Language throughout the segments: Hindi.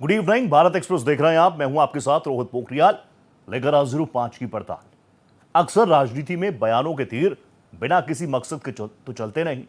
गुड इवनिंग, भारत एक्सप्रेस देख रहे हैं आप। मैं हूं आपके साथ रोहित पोखरियाल, लेकर हाजिर हूं 5 की पड़ताल। अक्सर राजनीति में बयानों के तीर बिना किसी मकसद के तो चलते नहीं।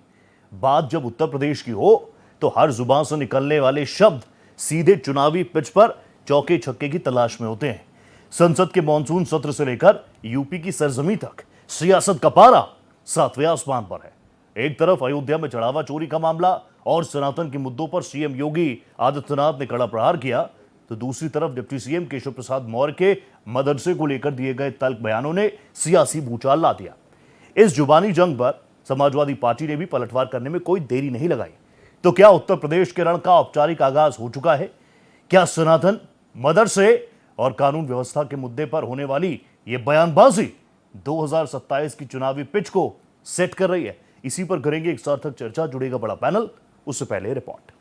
बात जब उत्तर प्रदेश की हो तो हर जुबान से निकलने वाले शब्द सीधे चुनावी पिच पर चौके छक्के की तलाश में होते हैं। संसद के मॉनसून सत्र से लेकर यूपी की सरजमी तक सियासत का पारा 7वें आसमान पर है। एक तरफ अयोध्या में चढ़ावा चोरी का मामला और सनातन के मुद्दों पर सीएम योगी आदित्यनाथ ने कड़ा प्रहार किया, तो दूसरी तरफ डिप्टी सीएम केशव प्रसाद मौर्य के मदरसे को लेकर दिए गए तल्ख बयानों ने सियासी भूचाल ला दिया। इस जुबानी जंग पर समाजवादी पार्टी ने भी पलटवार करने में कोई देरी नहीं लगाई। तो क्या उत्तर प्रदेश के रण का औपचारिक आगाज हो चुका है? क्या सनातन, मदरसे और कानून व्यवस्था के मुद्दे पर होने वाली ये बयानबाजी 2027 की चुनावी पिच को सेट कर रही है? इसी पर करेंगे एक सार्थक चर्चा। जुड़ेगा बड़ा पैनल, उससे पहले रिपोर्ट।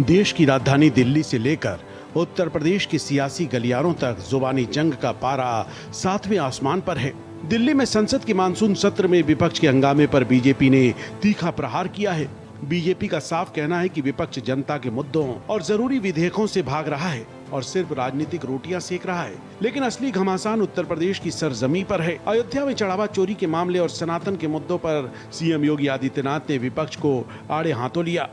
देश की राजधानी दिल्ली से लेकर उत्तर प्रदेश के सियासी गलियारों तक जुबानी जंग का पारा 7वें आसमान पर है। दिल्ली में संसद के मानसून सत्र में विपक्ष के हंगामे पर बीजेपी ने तीखा प्रहार किया है। बीजेपी का साफ कहना है कि विपक्ष जनता के मुद्दों और जरूरी विधेयकों से भाग रहा है और सिर्फ राजनीतिक रोटियां सेक रहा है। लेकिन असली घमासान उत्तर प्रदेश की सरजमी पर है। अयोध्या में चढ़ावा चोरी के मामले और सनातन के मुद्दों पर सीएम योगी आदित्यनाथ ने विपक्ष को आड़े हाथों लिया।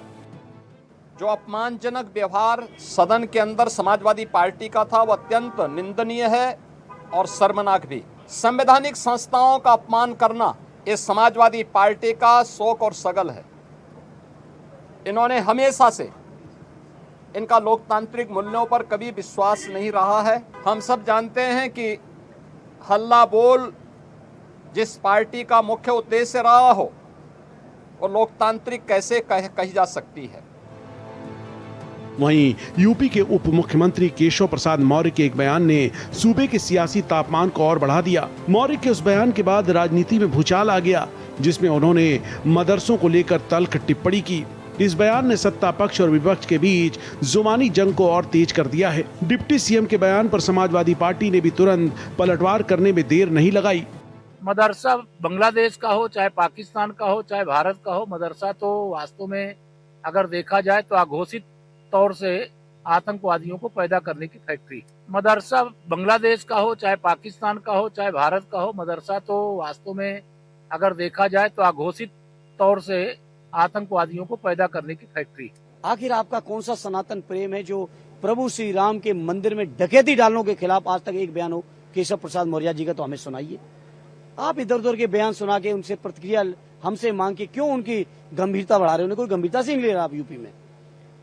जो अपमानजनक व्यवहार सदन के अंदर समाजवादी पार्टी का था, वो अत्यंत निंदनीय है और शर्मनाक भी। संवैधानिक संस्थाओं का अपमान करना इस समाजवादी पार्टी का शौक और सगल है। इन्होंने हमेशा से इनका लोकतांत्रिक मूल्यों पर कभी विश्वास नहीं रहा है। हम सब जानते हैं कि हल्ला बोल जिस पार्टी का मुख्य उद्देश्य रहा हो, वो लोकतांत्रिक कैसे कही जा सकती है। वहीं यूपी के उप मुख्यमंत्री केशव प्रसाद मौर्य के एक बयान ने सूबे के सियासी तापमान को और बढ़ा दिया। मौर्य के उस बयान के बाद राजनीति में भूचाल आ गया, जिसमें उन्होंने मदरसों को लेकर तल्ख टिप्पणी की। इस बयान ने सत्ता पक्ष और विपक्ष के बीच जुबानी जंग को और तेज कर दिया है। डिप्टी सीएम के बयान पर समाजवादी पार्टी ने भी तुरंत पलटवार करने में देर नहीं लगाई। मदरसा बांग्लादेश का हो, चाहे पाकिस्तान का हो, चाहे भारत का हो, मदरसा तो वास्तव में अगर देखा जाए तो अघोषित तौर से आतंकवादियों को पैदा करने की फैक्ट्री। मदरसा बांग्लादेश का हो, चाहे पाकिस्तान का हो, चाहे भारत का हो, मदरसा तो वास्तव में अगर देखा जाए तो अघोषित तौर से आतंकवादियों को पैदा करने की फैक्ट्री। आखिर आपका कौन सा सनातन प्रेम है जो प्रभु श्री राम के मंदिर में डकैती डालने के खिलाफ आज तक एक बयान हो केशव प्रसाद मौर्य जी का? तो हमें सुनाइए। आप इधर उधर के बयान सुना के उनसे प्रतिक्रिया हमसे मांग के क्यों उनकी गंभीरता बढ़ा रहे हैं? उन्हें कोई गंभीरता से नहीं ले रहा। आप यूपी में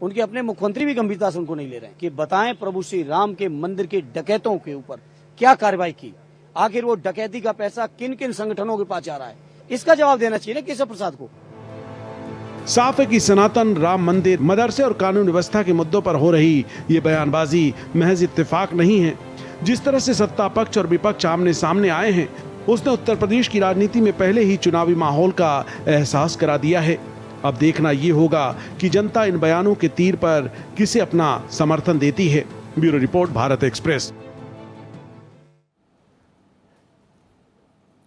उनके अपने मुख्यमंत्री भी गंभीरता से उनको नहीं ले रहे हैं कि बताएं प्रभु श्री राम के मंदिर के डकैतों के ऊपर क्या कार्रवाई की। आखिर वो डकैती का पैसा किन किन संगठनों के पास जा रहा है, इसका जवाब देना चाहिए ना केशव प्रसाद को। साफ है कि सनातन, राम मंदिर, मदरसे और कानून व्यवस्था के मुद्दों पर हो रही ये बयानबाजी महज इत्तेफाक नहीं है। जिस तरह से सत्ता पक्ष और विपक्ष आमने सामने आए हैं, उसने उत्तर प्रदेश की राजनीति में पहले ही चुनावी माहौल का एहसास करा दिया है। अब देखना ये होगा कि जनता इन बयानों के तीर पर किसे अपना समर्थन देती है। Bureau report, Bharat express.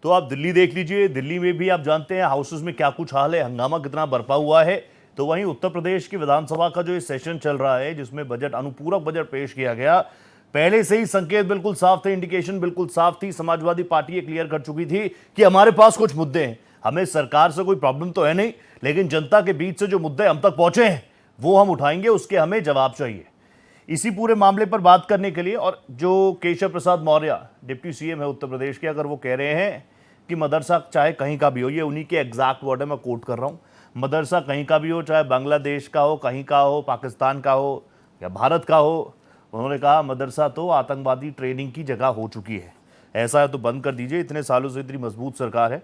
तो आप दिल्ली देख लीजिए। दिल्ली में भी आप जानते हैं हाउसेस में क्या कुछ हाल है, हंगामा कितना बरपा हुआ है। तो वहीं उत्तर प्रदेश की विधानसभा का जो ये सेशन चल रहा है, जिसमें बजट, अनुपूरक बजट पेश किया गया, पहले से ही संकेत बिल्कुल साफ थे, इंडिकेशन बिल्कुल साफ थी। समाजवादी पार्टी ये क्लियर कर चुकी थी कि हमारे पास कुछ मुद्दे हैं, हमें सरकार से कोई प्रॉब्लम तो है नहीं, लेकिन जनता के बीच से जो मुद्दे हम तक पहुंचे हैं वो हम उठाएंगे, उसके हमें जवाब चाहिए। इसी पूरे मामले पर बात करने के लिए, और जो केशव प्रसाद मौर्य डिप्टी सीएम है उत्तर प्रदेश के, अगर वो कह रहे हैं कि मदरसा चाहे कहीं का भी हो, ये उन्हीं के एग्जैक्ट वर्ड है, मैं कोट कर रहा हूँ, मदरसा कहीं का भी हो, चाहे बांग्लादेश का हो, कहीं का हो, पाकिस्तान का हो या भारत का हो, उन्होंने कहा मदरसा तो आतंकवादी ट्रेनिंग की जगह हो चुकी है। ऐसा है तो बंद कर दीजिए, इतने सालों से इतनी मजबूत सरकार है।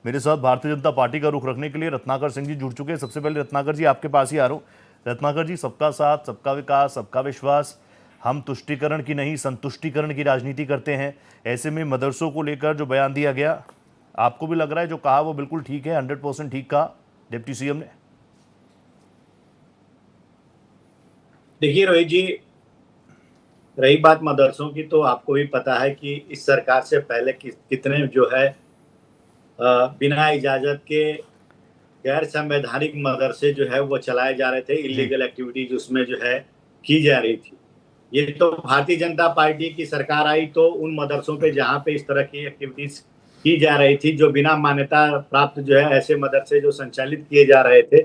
मेरे साथ भारतीय जनता पार्टी का रुख रखने के लिए रत्नाकर सिंह जी जुड़ चुके हैं। सबसे पहले रत्नाकर जी आपके पास ही आ रहा हूँ। रत्नाकर जी, सबका साथ, सबका विकास, सबका विश्वास, हम तुष्टीकरण की नहीं संतुष्टीकरण की राजनीति करते हैं। ऐसे में मदरसों को लेकर जो बयान दिया गया, आपको भी लग रहा है जो कहा वो बिल्कुल ठीक है, 100% ठीक कहा डिप्टी सीएम ने? देखिए रोहित जी, रही बात मदरसों की, तो आपको भी पता है कि इस सरकार से पहले कितने जो है बिना इजाजत के गैर संवैधानिक मदरसे जो है वो चलाए जा रहे थे, इलीगल एक्टिविटीज उसमें जो है की जा रही थी। ये तो भारतीय जनता पार्टी की सरकार आई तो उन मदरसों पे जहाँ पे इस तरह की एक्टिविटीज की जा रही थी, जो बिना मान्यता प्राप्त जो है ऐसे मदरसे जो संचालित किए जा रहे थे,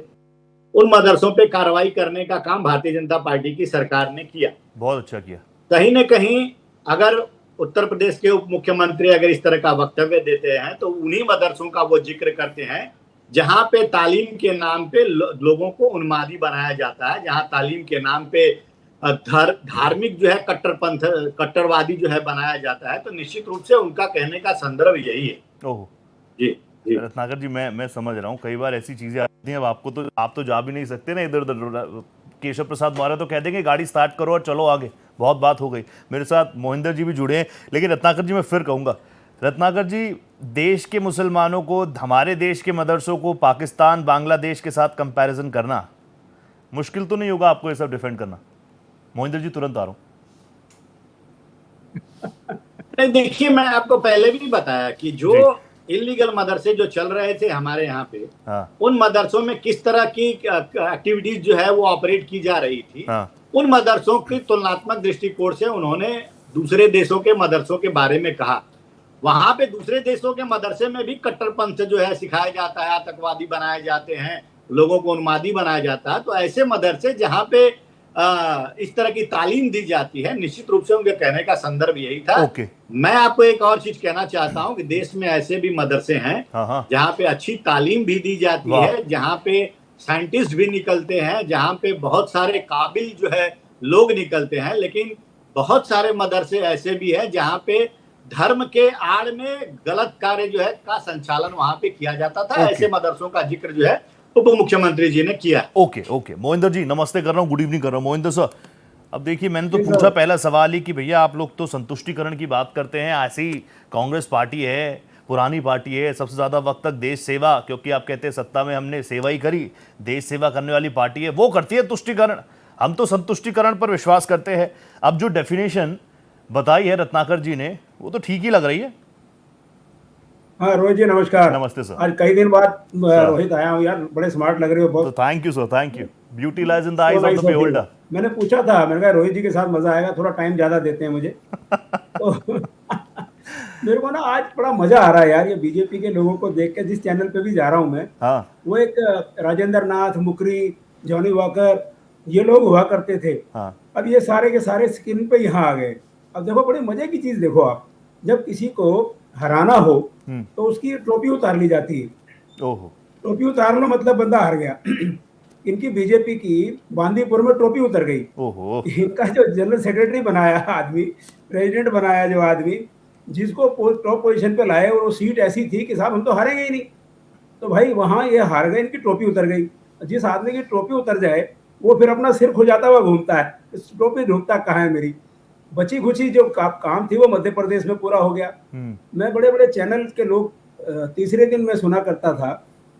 उन मदरसों पे कार्रवाई करने का काम भारतीय जनता पार्टी की सरकार ने किया। बहुत अच्छा किया। कहीं न कहीं अगर उत्तर प्रदेश के उप मुख्यमंत्री अगर इस तरह का वक्तव्य देते हैं तो उन्हीं मदरसों का वो जिक्र करते हैं जहां पे तालीम के नाम पे लोगों को उन्मादी बनाया जाता है, जहां तालीम के नाम पे धार्मिक जो है कट्टरवादी जो है बनाया जाता है, तो निश्चित रूप से उनका कहने का संदर्भ यही है। ओहो जी जी रत्नाकर जी, मैं समझ रहा हूँ, कई बार ऐसी चीजें आती हैं। अब आप तो जा भी नहीं सकते ना इधर उधर। केशव प्रसाद मौर्य तो कह देंगे गाड़ी स्टार्ट करो और चलो आगे, बहुत बात हो गई। मेरे साथ मोहिंदर जी भी जुड़े हैं, लेकिन रत्नाकर जी मैं फिर कहूँगा, रत्नाकर जी, देश के मुसलमानों को, हमारे देश के मदरसों को पाकिस्तान बांग्लादेश के साथ कंपैरिजन करना मुश्किल तो नहीं होगा आपको ये सब डिफेंड करना? मोहिंदर जी तुरंत आ रहा हूँ। नहीं, देखिए मैं आपको पहले भी बताया कि जो इलीगल मदरसे जो चल रहे थे हमारे यहाँ पे, हाँ। उन मदरसों में किस तरह की एक्टिविटीज जो है वो ऑपरेट की जा रही थी, हाँ। उन मदरसों की तुलनात्मक दृष्टिकोण से उन्होंने दूसरे देशों के मदरसों के बारे में कहा। वहां पे दूसरे देशों के मदरसे में भी कट्टरपंथ जो है सिखाया जाता है, आतंकवादी बनाए जाते हैं, लोगों को उन्मादी बनाया जाता है। तो ऐसे मदरसे जहाँ पे इस तरह की तालीम दी जाती है, निश्चित रूप से उनके कहने का संदर्भ यही था। मैं आपको एक और चीज कहना चाहता हूँ कि देश में ऐसे भी मदरसे हैं जहाँ पे अच्छी तालीम भी दी जाती है, जहाँ पे साइंटिस्ट भी निकलते हैं, जहाँ पे बहुत सारे काबिल जो है लोग निकलते हैं, लेकिन बहुत सारे मदरसे ऐसे भी हैं जहाँ पे धर्म के आड़ में गलत कार्य जो है का संचालन वहां पे किया जाता था। ऐसे मदरसों का जिक्र जो है उप मुख्यमंत्री जी ने किया। ओके मोहिंदर जी नमस्ते कर रहा हूँ, गुड इवनिंग कर रहा हूँ। मोहिंदर सर, अब देखिए, मैंने तो पूछा पहला सवाल ही कि भैया आप लोग तो संतुष्टिकरण की बात करते हैं, ऐसी कांग्रेस पार्टी है, पुरानी पार्टी है, सबसे ज्यादा वक्त तक देश सेवा, क्योंकि आप कहते हैं सत्ता में हमने सेवा ही करी, देश सेवा करने वाली पार्टी है, वो करती है तुष्टिकरण। हम तो संतुष्टिकरण पर विश्वास करते हैं। अब जो डेफिनेशन बताई है रत्नाकर जी ने, वो तो ठीक ही लग रही है। हाँ रोहित जी नमस्कार। नमस्ते सर। आज कई दिन बाद रोहित आया हूँ यार, बड़े स्मार्ट लग रहे हो बहुत। तो thank you sir, thank you. Beauty lies in the eyes of the beholder. मैंने पूछा था, मैंने कहा रोहित जी के साथ मजा आएगा, थोड़ा टाइम ज्यादा देते हैं मुझे। तो मेरे को ना आज बड़ा मजा आ रहा है यार, ये बीजेपी के लोगों को देख के। जिस चैनल पे भी जा रहा हूँ मैं, वो एक राजेंद्र नाथ, मुकरी, जॉनी वॉकर, ये लोग हुआ करते थे। अब ये सारे के सारे स्क्रीन पे यहाँ आ गए। अब देखो, बड़े मजे की चीज देखो आप, जब किसी को हराना हो तो उसकी ट्रॉफी उतार ली जाती है। ट्रॉफी उतार लो मतलब बंदा हार गया। इनकी बीजेपी की बांदीपुर में ट्रॉफी उतर गई। इनका जो जनरल सेक्रेटरी बनाया आदमी, प्रेसिडेंट बनाया जो आदमी, जिसको टॉप पोजीशन पे लाए, और वो सीट ऐसी थी कि साहब हम तो हारेंगे ही नहीं। तो भाई वहां ये हार गए, इनकी ट्रॉफी उतर गई। जिस आदमी की ट्रॉफी उतर जाए वो फिर अपना सिर खुजाता हुआ घूमता है, ट्रॉफी ढूंढता कहाँ है मेरी। बची खुची जो काम थी वो मध्य प्रदेश में पूरा हो गया। मैं बड़े बड़े चैनल के लोग तीसरे दिन में सुना करता था,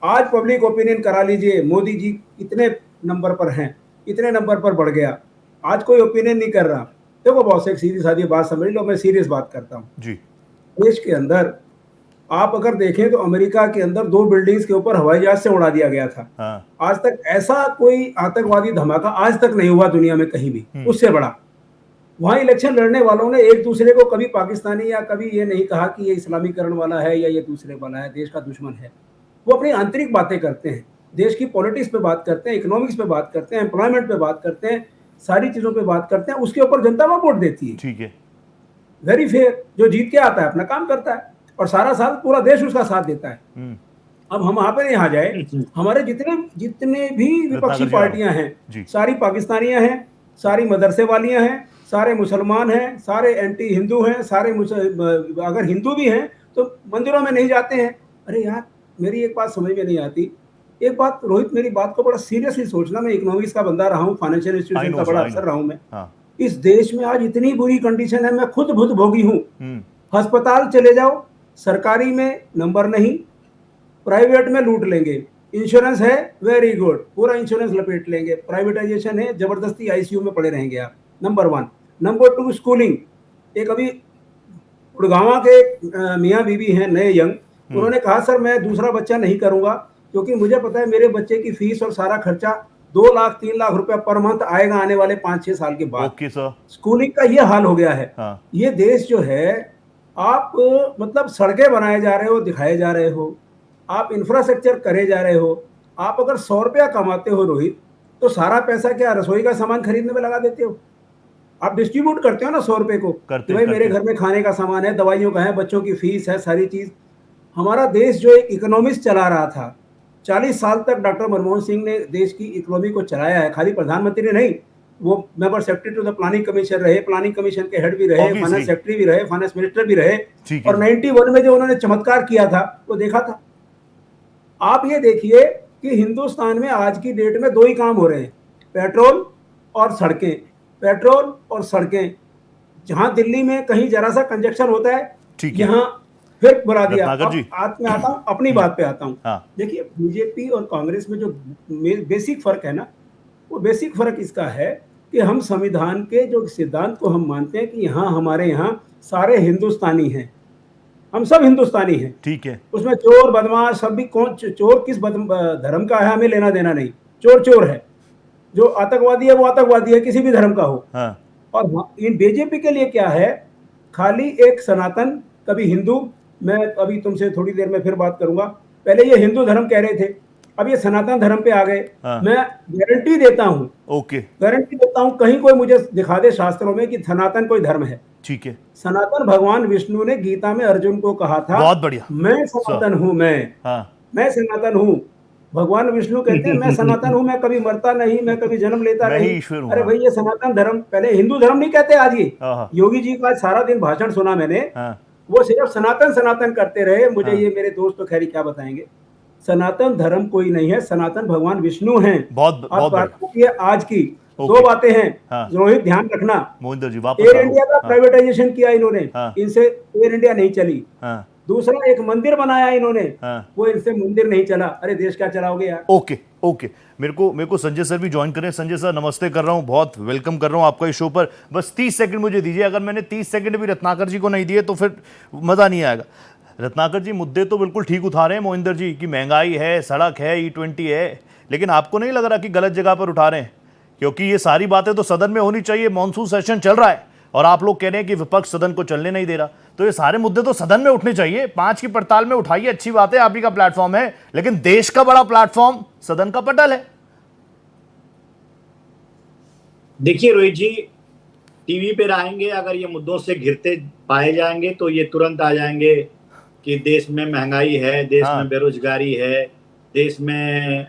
आज पब्लिक ओपिनियन करा लीजिए, मोदी जी इतने नंबर पर हैं, इतने नंबर पर बढ़ गया। आज कोई ओपिनियन नहीं कर रहा। देखो बॉस, एक सीधी सादी बात समझ लो, मैं सीरियस बात करता हूँ जी। देश के अंदर आप अगर देखें तो अमेरिका के अंदर 2 बिल्डिंग्स के ऊपर हवाई जहाज से उड़ा दिया गया था। आज तक ऐसा कोई आतंकवादी धमाका आज तक नहीं हुआ दुनिया में कहीं भी, उससे बड़ा। वहां इलेक्शन लड़ने वालों ने एक दूसरे को कभी पाकिस्तानी या कभी ये नहीं कहा कि ये इस्लामीकरण वाला है या ये दूसरे वाला है, देश का दुश्मन है। वो अपनी आंतरिक बातें करते हैं, देश की पॉलिटिक्स पे बात करते हैं, इकोनॉमिक्स पे बात करते हैं, एम्प्लॉयमेंट पे बात करते हैं, सारी चीजों पे बात करते हैं। उसके ऊपर जनता वोट देती है। ठीक है, वेरी फेयर। जो जीत के आता है अपना काम करता है और सारा साल पूरा देश उसका साथ देता है। अब हम वहां पर यहाँ जाए, हमारे जितने भी विपक्षी पार्टियां हैं, सारी पाकिस्तानियां हैं, सारी मदरसे वालियां हैं, सारे मुसलमान हैं, सारे एंटी हिंदू हैं, सारे अगर हिंदू भी हैं तो मंदिरों में नहीं जाते हैं। अरे यार, मेरी एक बात समझ में नहीं आती। एक बात रोहित, मेरी बात को बड़ा सीरियसली सोचना। मैं इकोनॉमिक्स का बंदा रहा हूँ, फाइनेंशियल इंस्टीट्यूशन का बड़ा अफसर रहा हूँ मैं। इस देश में आज इतनी बुरी कंडीशन है, मैं खुद भुगतभोगी हूँ। अस्पताल चले जाओ, सरकारी में नंबर नहीं, प्राइवेट में लूट लेंगे। इंश्योरेंस है, वेरी गुड, पूरा इंश्योरेंस लपेट लेंगे। प्राइवेटाइजेशन है, जबरदस्ती आईसीयू में पड़े रहेंगे आप। नंबर 1। Number 2, schooling. एक अभी गुड़गांव के मियाँ बीबी हैं नए यंग, उन्होंने कहा सर मैं दूसरा बच्चा नहीं करूंगा क्योंकि मुझे पता है मेरे बच्चे की फीस और सारा खर्चा 2 लाख 3 लाख रुपया पर मंथ आएगा आने वाले 5-6 साल के बाद। Okay sir. स्कूलिंग का ये हाल हो गया है। हाँ। ये देश जो है, आप मतलब सड़कें बनाए जा रहे हो, दिखाए जा रहे हो, आप इंफ्रास्ट्रक्चर करे जा रहे हो। आप अगर 100 रुपया कमाते हो रोहित, तो सारा पैसा क्या रसोई का सामान खरीदने में लगा देते हो? आप डिस्ट्रीब्यूट करते हो ना 100 रुपए को, कि भाई मेरे घर में खाने का सामान है, दवाइयों का है, बच्चों की फीस है, सारी चीज। हमारा देश जो एक इकोनॉमिस्ट चला रहा था, 40 साल तक डॉक्टर मनमोहन सिंह ने देश की इकोनॉमी को चलाया है। खाली प्रधानमंत्री नहीं, वो member secretary to the planning commission रहे, प्लानिंग कमीशन के हेड भी रहे, फाइनेंस सेक्रेटरी भी रहे, फाइनेंस मिनिस्टर भी रहे। और 91 में जो उन्होंने चमत्कार किया था वो देखा था। आप ये देखिए कि हिंदुस्तान में आज की डेट में 2 ही काम हो रहे हैं, पेट्रोल और सड़कें। पेट्रोल और सड़कें। जहां दिल्ली में कहीं जरा सा कंजक्शन होता है, यहाँ फिर बुला दिया। आज मैं आता हूं, अपनी बात पे आता हूं। देखिए, बीजेपी और कांग्रेस में जो बेसिक फर्क है ना, वो बेसिक फर्क इसका है कि हम संविधान के जो सिद्धांत को हम मानते हैं कि यहाँ हमारे यहाँ सारे हिंदुस्तानी हैं, हम सब हिंदुस्तानी हैं। ठीक है। उसमें चोर बदमाश सब भी, कौन चोर किस धर्म का है हमें लेना देना नहीं, चोर चोर है, जो आतंकवादी है वो आतंकवादी है, किसी भी धर्म का हो। हाँ। और इन बीजेपी के लिए क्या है, खाली एक सनातन, कभी हिंदू, मैं अभी तुमसे थोड़ी देर में फिर बात करूंगा, पहले ये हिंदू धर्म कह रहे थे, अब ये सनातन धर्म पे आ गए। हाँ। मैं गारंटी देता हूँ, गारंटी देता हूँ, कहीं कोई मुझे दिखा दे शास्त्रों में कि सनातन कोई धर्म है। ठीक है। सनातन भगवान विष्णु ने गीता में अर्जुन को कहा था, बहुत बढ़िया, मैं सनातन हूँ, मैं सनातन हूँ। भगवान विष्णु कहते हैं मैं सनातन हूँ, मैं कभी मरता नहीं, मैं कभी जन्म लेता नहीं। अरे भाई, ये सनातन धर्म, पहले हिंदू धर्म नहीं कहते आज ये। योगी जी का सारा दिन भाषण सुना मैंने, वो सिर्फ सनातन सनातन करते रहे। मुझे ये मेरे दोस्त तो खैर क्या बताएंगे, सनातन धर्म कोई नहीं है, सनातन भगवान विष्णु हैं। बहुत आज की 2 बातें हैं, रोहित ध्यान रखना। मोहिंदर जी, एयर इंडिया का प्राइवेटाइजेशन किया इन्होंने, इनसे एयर इंडिया नहीं चली। दूसरा, एक मंदिर बनाया इन्होंने, वो इनसे मंदिर नहीं चला। अरे देश क्या चलाओगे यार। ओके। मेरे को संजय सर भी ज्वाइन करें। संजय सर नमस्ते कर रहा हूं, बहुत वेलकम कर रहा हूं आपका इस शो पर। बस 30 सेकंड मुझे दीजिए, अगर मैंने 30 सेकंड भी रत्नाकर जी को नहीं दिए तो फिर मजा नहीं आएगा। रत्नाकर जी, मुद्दे तो बिल्कुल ठीक उठा रहे हैं मोहिंदर जी, की महंगाई है, सड़क है, E20 है, लेकिन आपको नहीं लग रहा कि गलत जगह पर उठा रहे हैं? क्योंकि ये सारी बातें तो सदन में होनी चाहिए। मॉनसून सेशन चल रहा है और आप लोग कह रहे हैं कि विपक्ष सदन को चलने नहीं दे रहा, तो ये सारे मुद्दे तो सदन में उठने चाहिए। 5 की पड़ताल में उठाइए, अच्छी बात है, आप ही का प्लेटफॉर्म है, लेकिन देश का बड़ा प्लेटफॉर्म सदन का पटल है। देखिए रोहित जी, टीवी पे रहेंगे, अगर ये मुद्दों से घिरते पाए जाएंगे तो ये तुरंत आ जाएंगे कि देश में महंगाई है, देश में बेरोजगारी है, देश में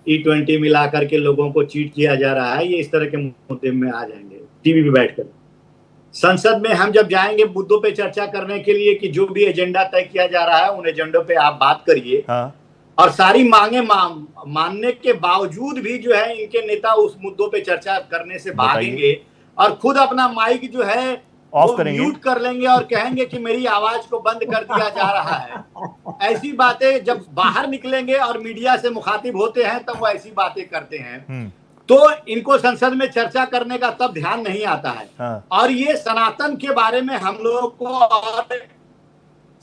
E20 मिला करके लोगों को चीट किया जा रहा है, ये इस तरह के मुद्दे में आ जाएंगे टीवी पे बैठकर। संसद में हम जब जाएंगे मुद्दों पे चर्चा करने के लिए कि जो भी एजेंडा तय किया जा रहा है, उन एजेंडों पे आप बात करिए। और सारी मांगे मानने के बावजूद भी जो है इनके नेता उस मुद्दों पे चर्चा करने से भागेंगे और खुद अपना माइक जो है ऑफ करेंगे, म्यूट कर लेंगे और कहेंगे कि मेरी आवाज को बंद कर दिया जा रहा है। ऐसी बातें जब बाहर निकलेंगे और मीडिया से मुखातिब होते हैं तब वो ऐसी बातें करते हैं, तो इनको संसद में चर्चा करने का तब ध्यान नहीं आता है। और ये सनातन के बारे में हम लोग को और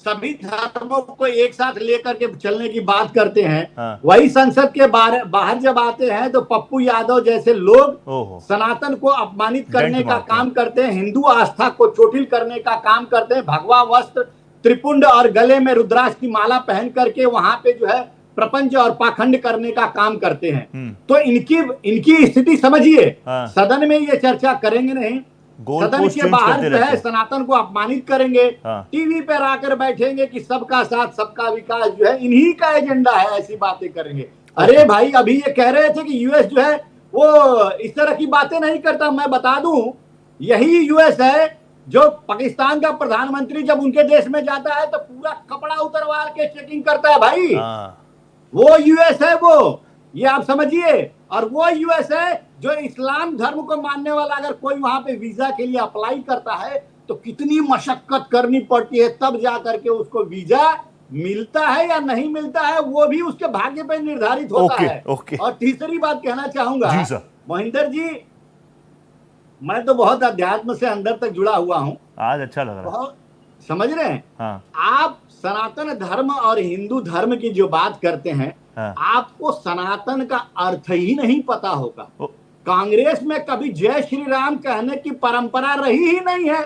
सभी धर्मों को एक साथ लेकर के चलने की बात करते हैं, वही संसद के बाहर जब आते हैं तो पप्पू यादव जैसे लोग सनातन को अपमानित करने का काम करते हैं, हिंदू आस्था को चोटिल करने का काम करते हैं, भगवा वस्त्र, त्रिपुंड और गले में रुद्राक्ष की माला पहन करके वहां पे जो है प्रपंच और पाखंड करने का काम करते हैं। तो इनकी स्थिति समझिए। सदन में ये चर्चा करेंगे नहीं, सदन के बाहर जो है सनातन को अपमानित करेंगे, टीवी पर आकर बैठेंगे कि सबका साथ सबका विकास जो है इन्हीं का एजेंडा है, ऐसी बातें करेंगे। अरे भाई, अभी ये कह रहे थे कि यूएस जो है वो इस तरह की बातें नहीं करता। मैं बता दूं, यही यूएस है जो पाकिस्तान का प्रधानमंत्री जब उनके देश में जाता है तो पूरा कपड़ा उतरवा के चेकिंग करता है भाई। वो यूएस है वो, ये आप समझिए। और वो यूएस है जो इस्लाम धर्म को मानने वाला अगर कोई वहां पे वीजा के लिए अप्लाई करता है तो कितनी मशक्कत करनी पड़ती है, तब जा करके उसको वीजा मिलता है या नहीं मिलता है वो भी उसके भाग्य पर निर्धारित होता है। ओके। और तीसरी बात कहना चाहूंगा जी सर। महेंद्र जी, मैं तो बहुत अध्यात्म से अंदर तक जुड़ा हुआ हूं, आज अच्छा लग रहा है। समझ रहे हैं? हाँ। आप सनातन धर्म और हिंदू धर्म की जो बात करते हैं, हाँ। आपको सनातन का अर्थ ही नहीं पता होगा। कांग्रेस में कभी जय श्री राम कहने की परंपरा रही ही नहीं है।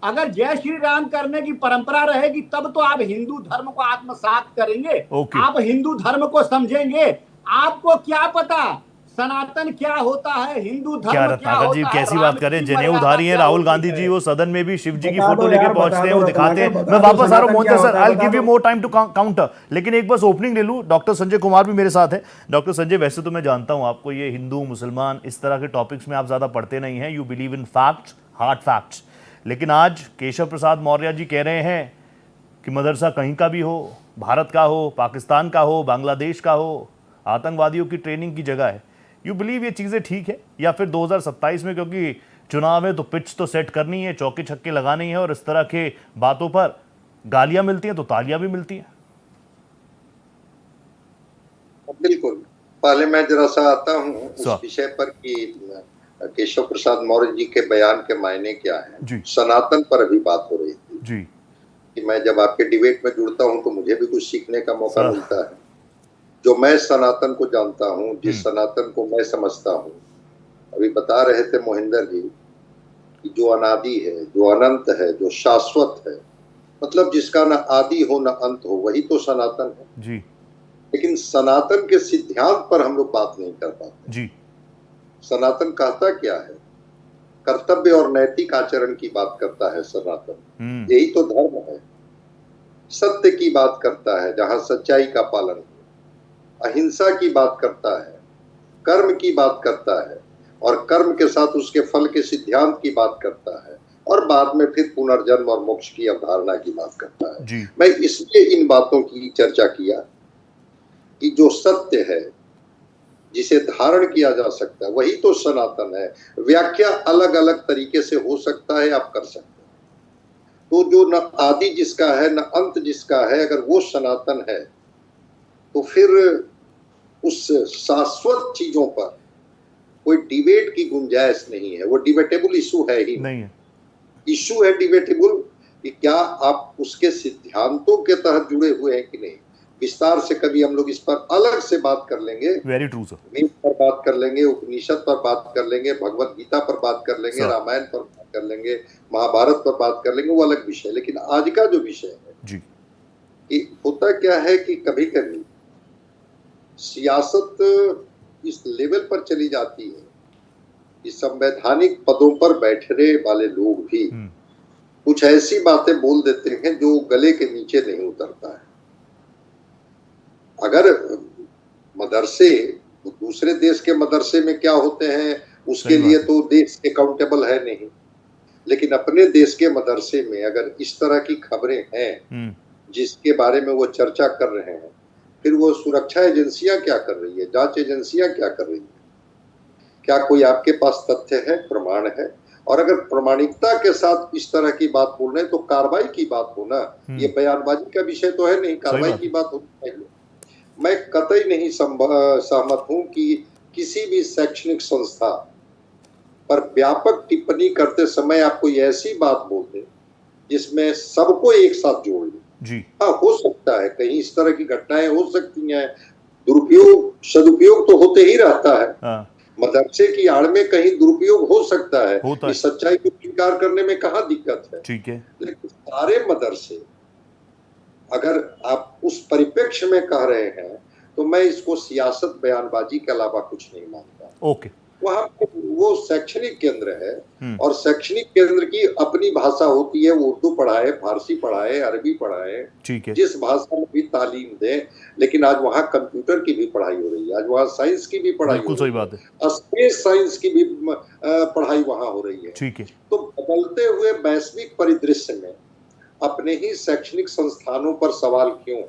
अगर जय श्री राम करने की परंपरा रहेगी तब तो आप हिंदू धर्म को आत्मसात करेंगे, आप हिंदू धर्म को समझेंगे। आपको क्या पता सनातन क्या होता है, हिंदू धर्म क्या रत्नाकर जी होता कैसी है, बात करें, जनेऊधारी है राहुल गांधी जी, वो सदन में भी शिव जी की फोटो लेके पहुंचते हैं, वो दिखाते हैं। मैं वापस आ रहा हूं Mohan sir, I will give you more time to counter, लेकिन एक बस ओपनिंग ले लूं। डॉक्टर संजय कुमार भी मेरे साथ है। डॉक्टर संजय, वैसे तो मैं जानता हूं आपको ये हिंदू मुसलमान इस तरह के टॉपिक्स में आप ज्यादा पढ़ते नहीं हैं, you believe in facts, hard facts, लेकिन आज केशव प्रसाद मौर्य जी कह रहे हैं कि मदरसा कहीं का भी हो, भारत का हो, पाकिस्तान का हो, बांग्लादेश का हो, आतंकवादियों की ट्रेनिंग की जगह है। यू बिलीव ये चीज़ें ठीक है, या फिर 2027 में क्योंकि चुनाव है तो पिच तो सेट करनी है, चौके छक्के लगाने हैं, और इस तरह के बातों पर गालियां मिलती हैं तो तालियां भी मिलती हैं? बिल्कुल। पहले मैं जरा सा आता हूँ उस विषय पर कि केशव प्रसाद मौर्य जी के बयान के मायने क्या है। सनातन पर अभी बात हो रही थी जी, कि मैं जब आपके डिबेट में जुड़ता हूँ तो मुझे भी कुछ सीखने का मौका मिलता है। जो मैं सनातन को जानता हूँ, जिस सनातन को मैं समझता हूँ, अभी बता रहे थे मोहिंदर जी कि जो अनादि है, जो अनंत है, जो शाश्वत है, मतलब जिसका ना आदि हो ना अंत हो, वही तो सनातन है जी। लेकिन सनातन के सिद्धांत पर हम लोग बात नहीं कर पाते जी। सनातन कहता क्या है? कर्तव्य और नैतिक आचरण की बात करता है सनातन। यही तो धर्म है। सत्य की बात करता है जहां सच्चाई का पालन हो, अहिंसा की बात करता है, कर्म की बात करता है, और कर्म के साथ उसके फल के सिद्धांत की बात करता है, और बाद में फिर पुनर्जन्म और मोक्ष की अवधारणा की बात करता है। मैं इसलिए इन बातों की चर्चा किया कि जो सत्य है, जिसे धारण किया जा सकता है, वही तो सनातन है। व्याख्या अलग अलग तरीके से हो सकता है, आप कर सकते हैं। तो जो न आदि जिसका है न अंत जिसका है, अगर वो सनातन है तो फिर उस शाश्वत चीजों पर कोई डिबेट की गुंजाइश नहीं है। वो डिबेटेबल इशू है ही नहीं। इशू है डिबेटेबल कि क्या आप उसके सिद्धांतों के तहत जुड़े हुए हैं कि नहीं। विस्तार से कभी हम लोग इस पर अलग से बात कर लेंगे। Very true sir. वेद पर बात कर लेंगे, उपनिषद पर बात कर लेंगे, भगवत गीता पर बात कर लेंगे, रामायण पर बात कर लेंगे, महाभारत पर बात कर लेंगे, वो अलग विषय। लेकिन आज का जो विषय है जी, कि होता क्या है कि कभी कभी सियासत इस लेवल पर चली जाती है कि संवैधानिक पदों पर बैठने वाले लोग भी कुछ ऐसी बातें बोल देते हैं जो गले के नीचे नहीं उतरता है। अगर मदरसे दूसरे देश के मदरसे में क्या होते हैं उसके लिए तो देश अकाउंटेबल है नहीं, लेकिन अपने देश के मदरसे में अगर इस तरह की खबरें हैं जिसके बारे में वो चर्चा कर रहे हैं, फिर वो सुरक्षा एजेंसियां क्या कर रही है, जांच एजेंसियां क्या कर रही है? क्या कोई आपके पास तथ्य है, प्रमाण है? और अगर प्रमाणिकता के साथ इस तरह की बात बोल रहे हैं तो कार्रवाई की बात हो ना। ये बयानबाजी का विषय तो है नहीं, कार्रवाई की बात होनी चाहिए। मैं कतई नहीं सहमत हूं कि किसी भी शैक्षणिक संस्था पर व्यापक टिप्पणी करते समय आप कोई ऐसी बात बोल दे जिसमें सबको एक साथ जोड़ ले। जी हाँ, हो सकता है कहीं इस तरह की घटनाएं हो सकती हैं, दुरुपयोग सदुपयोग तो होते ही रहता है। मदरसे की आड़ में कहीं दुरुपयोग हो सकता है, इस सच्चाई को स्वीकार करने में कहाँ दिक्कत है। ठीक है, लेकिन सारे मदरसे अगर आप उस परिप्रेक्ष्य में कह रहे हैं तो मैं इसको सियासत बयानबाजी के अलावा कुछ नहीं मानता। ओके, वहाँ वो शैक्षणिक केंद्र है और शैक्षणिक केंद्र की अपनी भाषा होती है। वो उर्दू पढ़ाए, फारसी पढ़ाए, अरबी पढ़ाए, ठीक है, जिस भाषा में भी तालीम दे। लेकिन आज वहाँ कंप्यूटर की भी पढ़ाई हो रही है, आज वहाँ साइंस की भी पढ़ाई हो रही है, सही बात है, स्पेस साइंस की भी पढ़ाई वहाँ हो रही है। ठीक है। तो बदलते हुए वैश्विक परिदृश्य में अपने ही शैक्षणिक संस्थानों पर सवाल क्यों?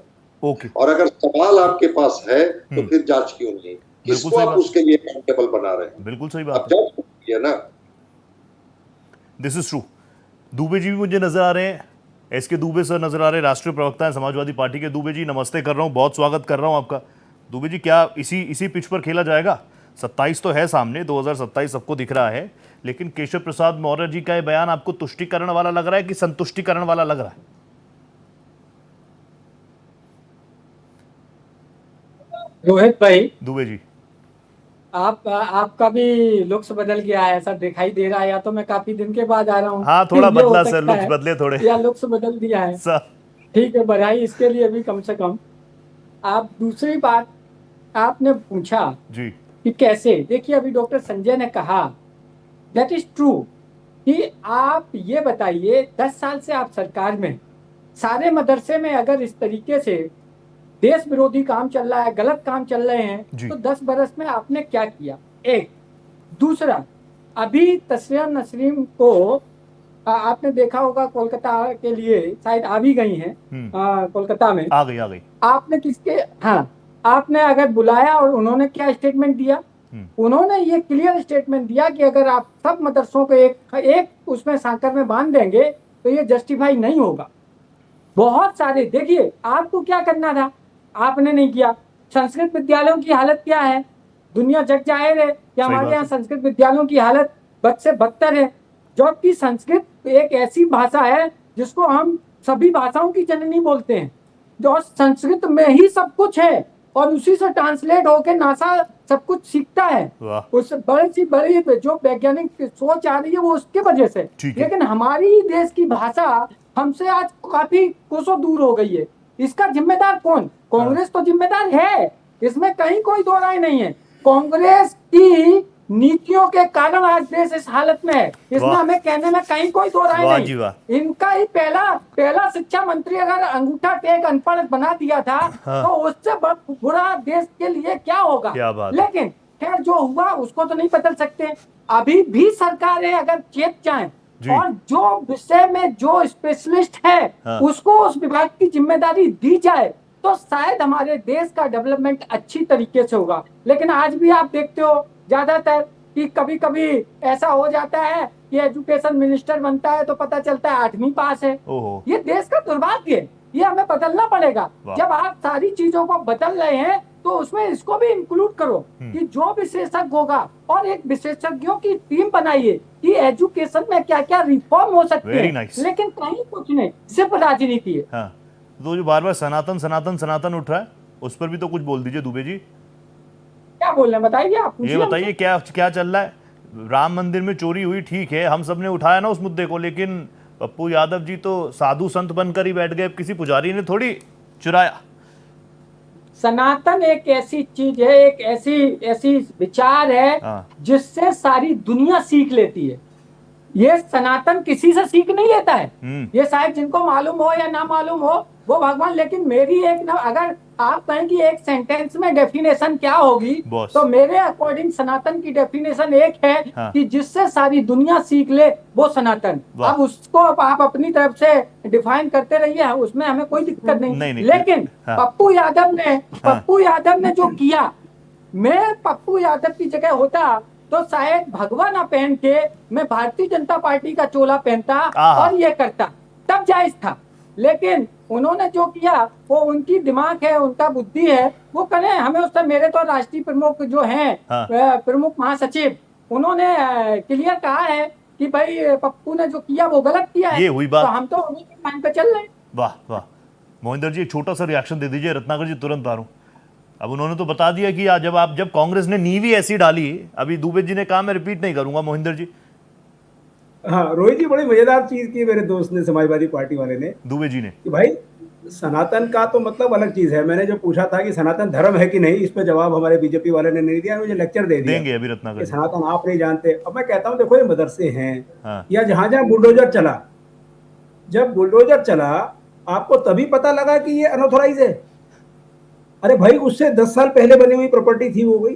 ओके, और अगर सवाल आपके पास है तो फिर जांच क्यों नहीं? किसको आप उसके लिए अकाउंटेबल बना रहे हैं? बिल्कुल सही बात है ना। This is true. Dubey ji भी मुझे नजर आ रहे हैं, एसके दुबे सर नजर आ रहे, राष्ट्रीय प्रवक्ता हैं समाजवादी पार्टी के। दुबे जी नमस्ते कर रहा हूँ, बहुत स्वागत कर रहा हूँ आपका। दुबे जी, क्या इसी पिच पर खेला जाएगा? 27 तो है सामने, 2027 सबको दिख रहा है, लेकिन केशव प्रसाद मौर्य जी का ये बयान आपको तुष्टिकरण वाला लग रहा है कि संतुष्टिकरण वाला लग रहा है? रोहित भाई, दुबे जी, आपका भी लुक्स बदल गया है, ऐसा दिखाई दे रहा है। या तो मैं काफी दिन के बाद आ रहा हूँ। हाँ थोड़ा ये हो बदला सर, सकता लुक्स है, बदले थोड़े। या लुक्स बदल दिया है सर ठीक है, बधाई इसके लिए भी कम से कम। आप दूसरी बात आपने पूछा जी, कि कैसे, देखिए अभी डॉक्टर संजय ने कहा, दैट इज ट्रू, कि आप ये बताइए 10 साल से आप सरकार में, सारे मदरसे में अगर इस तरीके से देश विरोधी काम चल रहा है, गलत काम चल रहे हैं, तो 10 बरस में आपने क्या किया? एक। दूसरा, अभी तस्वीर नसरीन को आपने देखा होगा, कोलकाता के लिए शायद आ भी गई हैं, कोलकाता में आ गई। आपने किसके, हाँ, आपने अगर बुलाया और उन्होंने क्या स्टेटमेंट दिया? उन्होंने ये क्लियर स्टेटमेंट दिया कि अगर आप सब मदरसों को एक उसमें सांकर में बांध देंगे तो ये जस्टिफाई नहीं होगा। बहुत सारे, देखिए आपको क्या करना था, आपने नहीं किया। संस्कृत विद्यालयों की हालत क्या है? दुनिया जग जाहिर है कि हमारे यहाँ संस्कृत विद्यालयों की हालत बद से बदतर है, जबकि संस्कृत एक ऐसी भाषा है जिसको हम सभी भाषाओं की जननी बोलते हैं, जो संस्कृत में ही सब कुछ है और उसी से ट्रांसलेट होकर नासा सब कुछ सीखता है। उस बड़ी जो वैज्ञानिक सोच आ रही है वो उसके वजह से। लेकिन हमारी देश की भाषा हमसे आज काफी कोसों दूर हो गई है। इसका जिम्मेदार कौन? कांग्रेस तो जिम्मेदार है, इसमें कहीं कोई दो राय नहीं है। कांग्रेस की नीतियों के कारण आज देश इस हालत में है, इसमें हमें कहने में कहीं कोई दो राय नहीं। इनका ही पहला शिक्षा मंत्री अगर अंगूठा टेक अनपढ़ बना दिया था, तो उससे बुरा देश के लिए क्या होगा? लेकिन खैर जो हुआ उसको तो नहीं बदल सकते। अभी भी सरकार है, अगर चेत जाए और जो विषय में जो स्पेशलिस्ट है उसको उस विभाग की जिम्मेदारी दी जाए, तो शायद हमारे देश का डेवलपमेंट अच्छी तरीके से होगा। लेकिन आज भी आप देखते हो ज्यादातर कि कभी कभी ऐसा हो जाता है कि एजुकेशन मिनिस्टर बनता है तो पता चलता है 8वीं पास है। ये देश का दुर्भाग्य है, ये हमें बदलना पड़ेगा। जब आप सारी चीजों को बदल रहे हैं तो उसमें इसको भी इंक्लूड करो कि जो विशेषज्ञ होगा, और एक विशेषज्ञों की टीम बनाइए कि एजुकेशन में क्या क्या रिफॉर्म हो सकते हैं। लेकिन कहीं कुछ नहीं, सिर्फ राजनीति है। तो जो बार बार सनातन उठ रहा है, उस पर भी तो कुछ बोल दीजिए दुबे जी। क्या बोल रहे हैं बताइए आप? ये बताइए क्या चल रहा है? राम मंदिर में चोरी हुई, ठीक है, हम सब ने उठाया ना उस मुद्दे को, लेकिन पप्पू यादव जी तो साधु संत बनकर ही बैठ गए, किसी पुजारी ने थोड़ी चुराया। सनातन एक ऐसी चीज है, एक ऐसी विचार है जिससे सारी दुनिया सीख लेती है। ये सनातन किसी से सीख नहीं लेता है, ये शायद जिनको मालूम हो या ना मालूम हो वो भगवान। लेकिन मेरी अगर आप कहें कि एक सेंटेंस में डेफिनेशन क्या होगी, तो मेरे अकॉर्डिंग सनातन की डेफिनेशन एक है कि जिससे सारी दुनिया सीख ले वो सनातन। अब उसको आप अपनी तरफ से डिफाइन करते रहिए, उसमें हमें कोई दिक्कत नहीं। लेकिन पप्पू यादव ने जो किया, मैं पप्पू यादव की जगह होता तो शायद भगवा ना पहन के मैं भारतीय जनता पार्टी का चोला पहनता और ये करता, तब जायज था। लेकिन उन्होंने जो किया वो उनकी दिमाग है, उनका बुद्धि है, वो करें। हमें उस समय मेरे तो राष्ट्रीय प्रमुख जो हैं, प्रमुख महासचिव, उन्होंने क्लियर कहा है कि भाई पप्पू ने जो किया वो गलत किया है। ये हुई बात। तो हम तो उन्हीं के टाइम पे चल रहे हैं। वाह मोहिंदर जी, एक छोटा सा रिएक्शन दे दीजिए। रत्नाकर जी तुरंत आ रहा हूं। अब उन्होंने तो बता दिया कि जब कांग्रेस ने नींव ऐसी डाली, अभी दुबे जी ने कहा, मैं रिपीट नहीं करूंगा, मोहिंदर जी। हाँ रोहित जी, बड़ी मजेदार चीज की मेरे दोस्त ने, समाजवादी पार्टी वाले ने, दुबे जी ने, कि भाई सनातन का तो मतलब अलग चीज है। मैंने जो पूछा था कि सनातन धर्म है कि नहीं, इस पे जवाब हमारे बीजेपी वाले ने नहीं दिया, मुझे लेक्चर दे दिया। देंगे अभी रत्नाकर। सनातन आप नहीं जानते। अब मैं कहता हूँ देखो, ये मदरसे हैं या जहां बुलडोजर चला, जब बुलडोजर चला आपको तभी पता लगा कि ये अनऑथोराइज है। अरे भाई, उससे 10 साल पहले बनी हुई प्रॉपर्टी थी, वो गई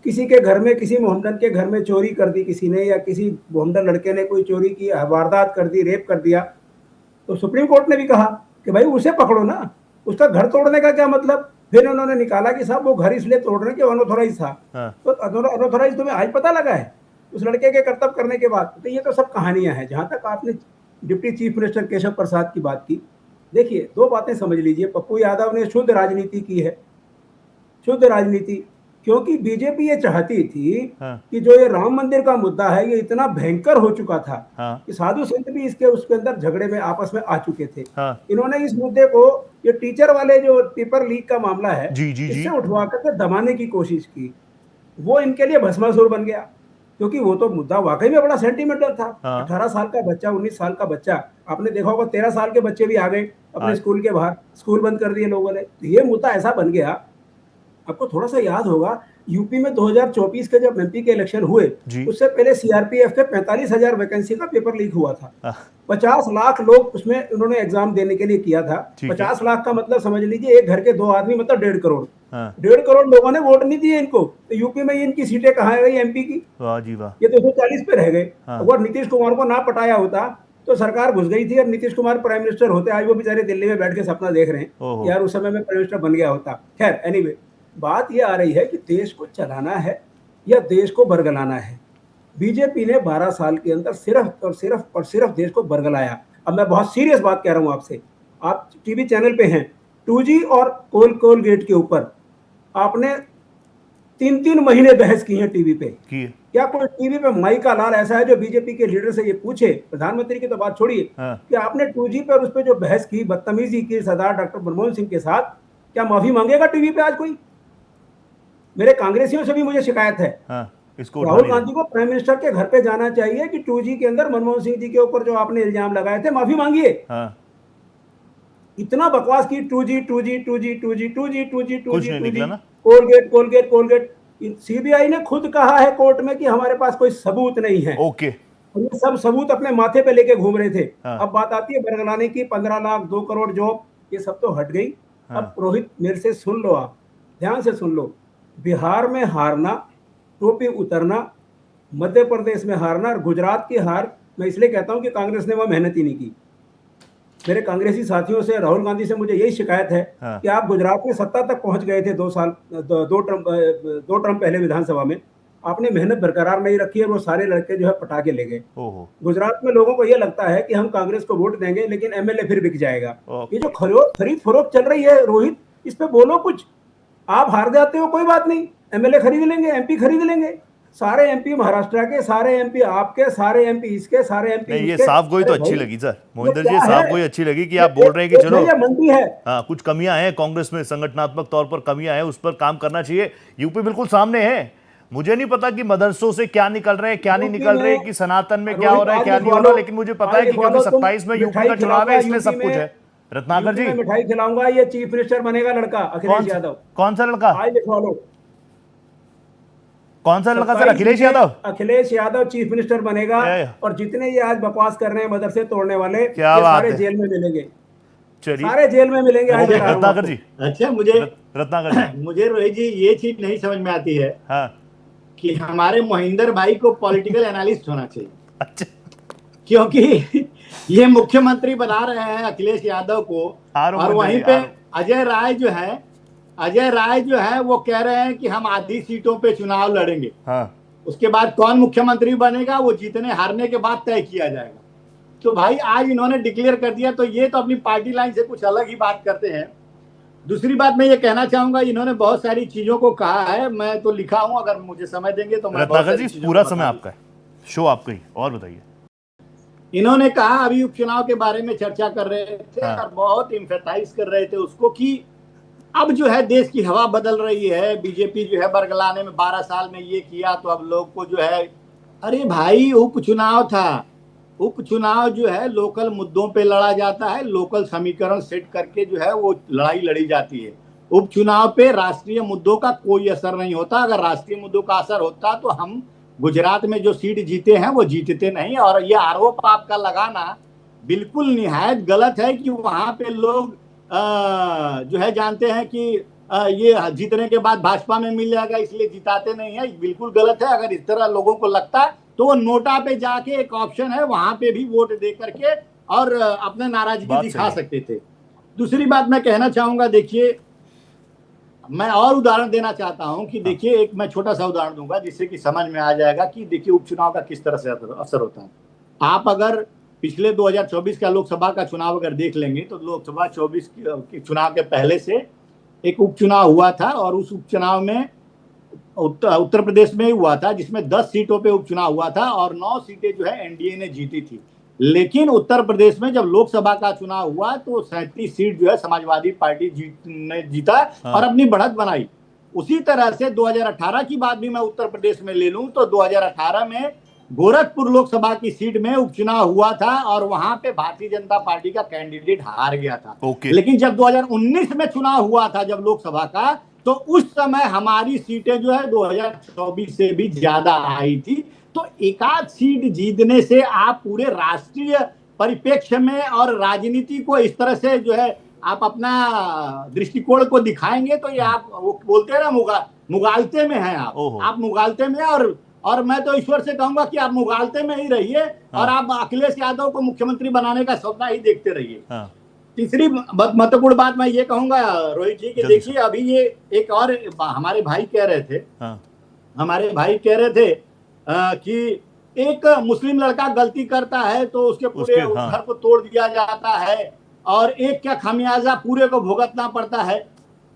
किसी के घर में, किसी मोहम्मदन के घर में चोरी कर दी किसी ने, या किसी मोहम्मदन लड़के ने कोई चोरी की, वारदात कर दी, रेप कर दिया, तो सुप्रीम कोर्ट ने भी कहा कि भाई उसे पकड़ो ना, उसका घर तोड़ने का क्या मतलब। फिर उन्होंने निकाला कि साहब वो घर इसलिए तोड़ रहे कि अनऑथोराइज था। तो अनऑथोराइज तुम्हें आज पता लगा है उस लड़के के कर्तव्य करने के बाद। तो ये तो सब कहानियां हैं। जहां तक आपने deputy chief minister Keshav Prasad की बात की। देखिए, दो बातें समझ लीजिए, पप्पू यादव ने शुद्ध राजनीति की है, शुद्ध राजनीति, क्योंकि बीजेपी ये चाहती थी कि जो ये राम मंदिर का मुद्दा है ये इतना भयंकर हो चुका था कि साधु संत भी उसके अंदर झगड़े में आपस में आ चुके थे। इन्होंने इस मुद्दे को, ये टीचर वाले जो पेपर लीक का मामला है, इससे उठवा करके दबाने की कोशिश की। वो इनके लिए भस्मासुर बन गया, क्योंकि वो तो मुद्दा वाकई में बड़ा सेंटिमेंटल था। 18 साल का बच्चा, 19 साल का बच्चा, आपने देखा होगा 13 साल के बच्चे भी आ गए अपने स्कूल के बाहर, स्कूल बंद कर दिए लोगों ने। तो ये मुद्दा ऐसा बन गया। आपको थोड़ा सा याद होगा, यूपी में 2024 के जब एमपी के इलेक्शन हुए, उससे पहले सीआरपीएफ के 45,000 वैकेंसी का पेपर लीक हुआ था। 50 लाख लोग उसमें उन्होंने एग्जाम देने के लिए किया था। 50 लाख का मतलब समझ लीजिए एक घर के 2 आदमी, मतलब 1.5 करोड़। 1.5 करोड़ लोगों ने वोट नहीं दिए इनको। तो यूपी में इनकी सीटें कहाँ गई एमपी की? वाह जी वाह, ये 240 पे रह गए। अगर नीतीश कुमार को ना पटाया होता तो सरकार घुस गई थी और नीतीश कुमार प्राइम मिनिस्टर होते। आज वो बेचारे दिल्ली में बैठ के सपना देख रहे हैं, यार उस समय में प्राइम मिनिस्टर बन गया होता। खैर, एनीवे, बात ये आ रही है कि देश को चलाना है या देश को बरगलाना है। बीजेपी ने 12 साल के अंदर सिर्फ और सिर्फ देश को बरगलाया। अब मैं बहुत सीरियस बात कह रहा हूं आपसे, आप टीवी चैनल पे हैं, 2G और कोलगेट के ऊपर आपने 3-3 महीने बहस की है टीवी पे। क्या कोई टीवी पे माई का लाल ऐसा है जो बीजेपी के लीडर से ये पूछे, प्रधानमंत्री की तो बात छोड़िए, कि आपने 2G पर उस पर जो बहस की, बदतमीजी की सरदार डॉक्टर मनमोहन सिंह के साथ, क्या माफी मांगेगा टीवी पे आज कोई? मेरे कांग्रेसियों से भी मुझे शिकायत है। राहुल गांधी को प्राइम मिनिस्टर के घर पे जाना चाहिए कि 2G के अंदर मनमोहन सिंह जी के ऊपर जो आपने इल्जाम लगाए थे, माफी मांगिए। इतना बकवास की 2G कोलगेट। सीबीआई ने खुद कहा है कोर्ट में कि हमारे पास कोई सबूत नहीं है। ओके, ये सब सबूत अपने माथे पे लेके घूम रहे थे। अब बात आती है बरगलाने की, 15 लाख 2 करोड़ जॉब, ये सब तो हट गई। अब रोहित, मेरे से सुन लो, आप ध्यान से सुन लो। बिहार में हारना, टोपी उतरना, मध्य प्रदेश में हारना और गुजरात की हार, मैं इसलिए कहता हूं कि कांग्रेस ने वह मेहनत ही नहीं की। मेरे कांग्रेसी साथियों से, राहुल गांधी से मुझे यही शिकायत है कि आप गुजरात में सत्ता तक पहुंच गए थे 2 टर्म पहले विधानसभा में, आपने मेहनत बरकरार नहीं रखी है। वो सारे लड़के जो है पटा के ले गए। गुजरात में लोगों को यह लगता है कि हम कांग्रेस को वोट देंगे लेकिन एमएलए फिर बिक जाएगा। ये जो खरीद फरोख्त चल रही है रोहित, इस पे बोलो कुछ। आप हार जाते हो कोई बात नहीं, एमएलए खरीद लेंगे, एमपी खरीद लेंगे। सारे एमपी महाराष्ट्र के, सारे एमपी आपके, सारे एमपी इसके, सारे एमपी ये साफ गोई तो अच्छी लगी सर मोहिंदर जी, साफ गोई अच्छी लगी कि आप बोल रहे हैं कि चलो मंदी है, हाँ कुछ कमियां हैं कांग्रेस में, संगठनात्मक तौर पर कमियां हैं, उस पर काम करना चाहिए। यूपी बिल्कुल सामने है। मुझे नहीं पता कि मदरसों से क्या निकल रहे हैं, क्या नहीं निकल रहे, कि सनातन में क्या हो रहा है, क्या नहीं हो रहा, लेकिन मुझे पता है कि क्योंकि 27 में यूपी का चुनाव है, इसलिए सब कुछ है। रत्नाकर जी, मिठाई खिलाऊंगा, ये चीफ मिनिस्टर बनेगा लड़का अखिलेश यादव। कौन सा लड़का? आज लिखवा लो। कौन सा लड़का sir? Akhilesh Yadav? Akhilesh Yadav chief minister बनेगा। और जितने ये आज बकवास कर रहे हैं मदरसे तोड़ने वाले, क्या सारे जेल में मिलेंगे, सारे जेल में मिलेंगे। रत्नाकर जी, अच्छा, रत्नाकर जी, मुझे रोहित जी ये चीज नहीं समझ में आती है कि हमारे मोहिंदर भाई को पॉलिटिकल एनालिस्ट होना चाहिए। अच्छा, क्योंकि ये मुख्यमंत्री बना रहे हैं अखिलेश यादव को, और वहीं पे अजय राय जो है वो कह रहे हैं कि हम आधी सीटों पे चुनाव लड़ेंगे। उसके बाद कौन मुख्यमंत्री बनेगा वो जीतने हारने के बाद तय किया जाएगा। तो भाई आज इन्होंने डिक्लेयर कर दिया, तो ये तो अपनी पार्टी लाइन से कुछ अलग ही बात करते हैं। दूसरी बात मैं ये कहना चाहूंगा, इन्होंने बहुत सारी चीजों को कहा है, मैं तो लिखा हूं, अगर मुझे समय देंगे तो मैं पूरा समय आपका है, शो आपका ही। और बताइए। इन्होंने कहा, अभी उपचुनाव के बारे में चर्चा कर रहे थे और बहुत इम्फेसाइज कर रहे थे उसको कि अब जो है देश की हवा बदल रही है, बीजेपी जो है बरगलाने में 12 साल में ये किया, तो अब लोग को जो है, अरे भाई उपचुनाव था, उपचुनाव जो है लोकल मुद्दों पे लड़ा जाता है, लोकल समीकरण सेट करके जो है वो लड़ाई लड़ी जाती है। उपचुनाव पे राष्ट्रीय मुद्दों का कोई असर नहीं होता। अगर राष्ट्रीय मुद्दों का असर होता तो हम गुजरात में जो सीट जीते हैं वो जीतते नहीं। और ये आरोप आपका लगाना बिल्कुल निहायत गलत है कि वहां पे लोग जो है जानते हैं कि ये जीतने के बाद भाजपा में मिल जाएगा इसलिए जिताते नहीं है। बिल्कुल गलत है। अगर इस तरह लोगों को लगता है तो वो नोटा पे जाके एक ऑप्शन है, वहां पे भी वोट दे करके और अपने नाराजगी दिखा सकते थे। दूसरी बात मैं कहना चाहूंगा, देखिए मैं और उदाहरण देना चाहता हूं कि देखिए, एक मैं छोटा सा उदाहरण दूंगा जिससे कि समझ में आ जाएगा कि देखिए उपचुनाव का किस तरह से असर होता है। आप अगर पिछले 2024 का लोकसभा का चुनाव अगर देख लेंगे तो लोकसभा 24 के चुनाव के पहले से एक उपचुनाव हुआ था और उस उपचुनाव में उत्तर प्रदेश में ही हुआ था, जिसमें 10 सीटों पे उपचुनाव हुआ था और 9 सीटें जो है एनडीए ने जीती थी। लेकिन उत्तर प्रदेश में जब लोकसभा का चुनाव हुआ तो 37 सीट जो है समाजवादी पार्टी ने जीता और अपनी बढ़त बनाई। उसी तरह से 2018 की बात भी मैं उत्तर प्रदेश में ले लूं तो 2018 में गोरखपुर लोकसभा की सीट में उपचुनाव हुआ था और वहां पे भारतीय जनता पार्टी का कैंडिडेट हार गया था। लेकिन जब 2019 में चुनाव हुआ था जब लोकसभा का, तो उस समय हमारी सीटें जो है 2024 से भी ज्यादा आई थी। तो एकाध सीट जीतने से आप पूरे राष्ट्रीय परिप्रेक्ष्य में और राजनीति को इस तरह से जो है आप अपना दृष्टिकोण को दिखाएंगे तो ये आप वो बोलते हैं ना मुगालते में हैं आप मुगालते में। और मैं तो ईश्वर से कहूंगा कि आप मुगालते में ही रहिए और आप अखिलेश यादव को मुख्यमंत्री बनाने का सपना ही देखते रहिए। तीसरी महत्वपूर्ण बात मैं ये कहूंगा रोहित जी कि देखिए अभी ये एक और हमारे भाई कह रहे थे कि एक मुस्लिम लड़का गलती करता है तो उसके पूरे घर को तोड़ दिया जाता है और एक क्या खामियाजा पूरे को भुगतना पड़ता है।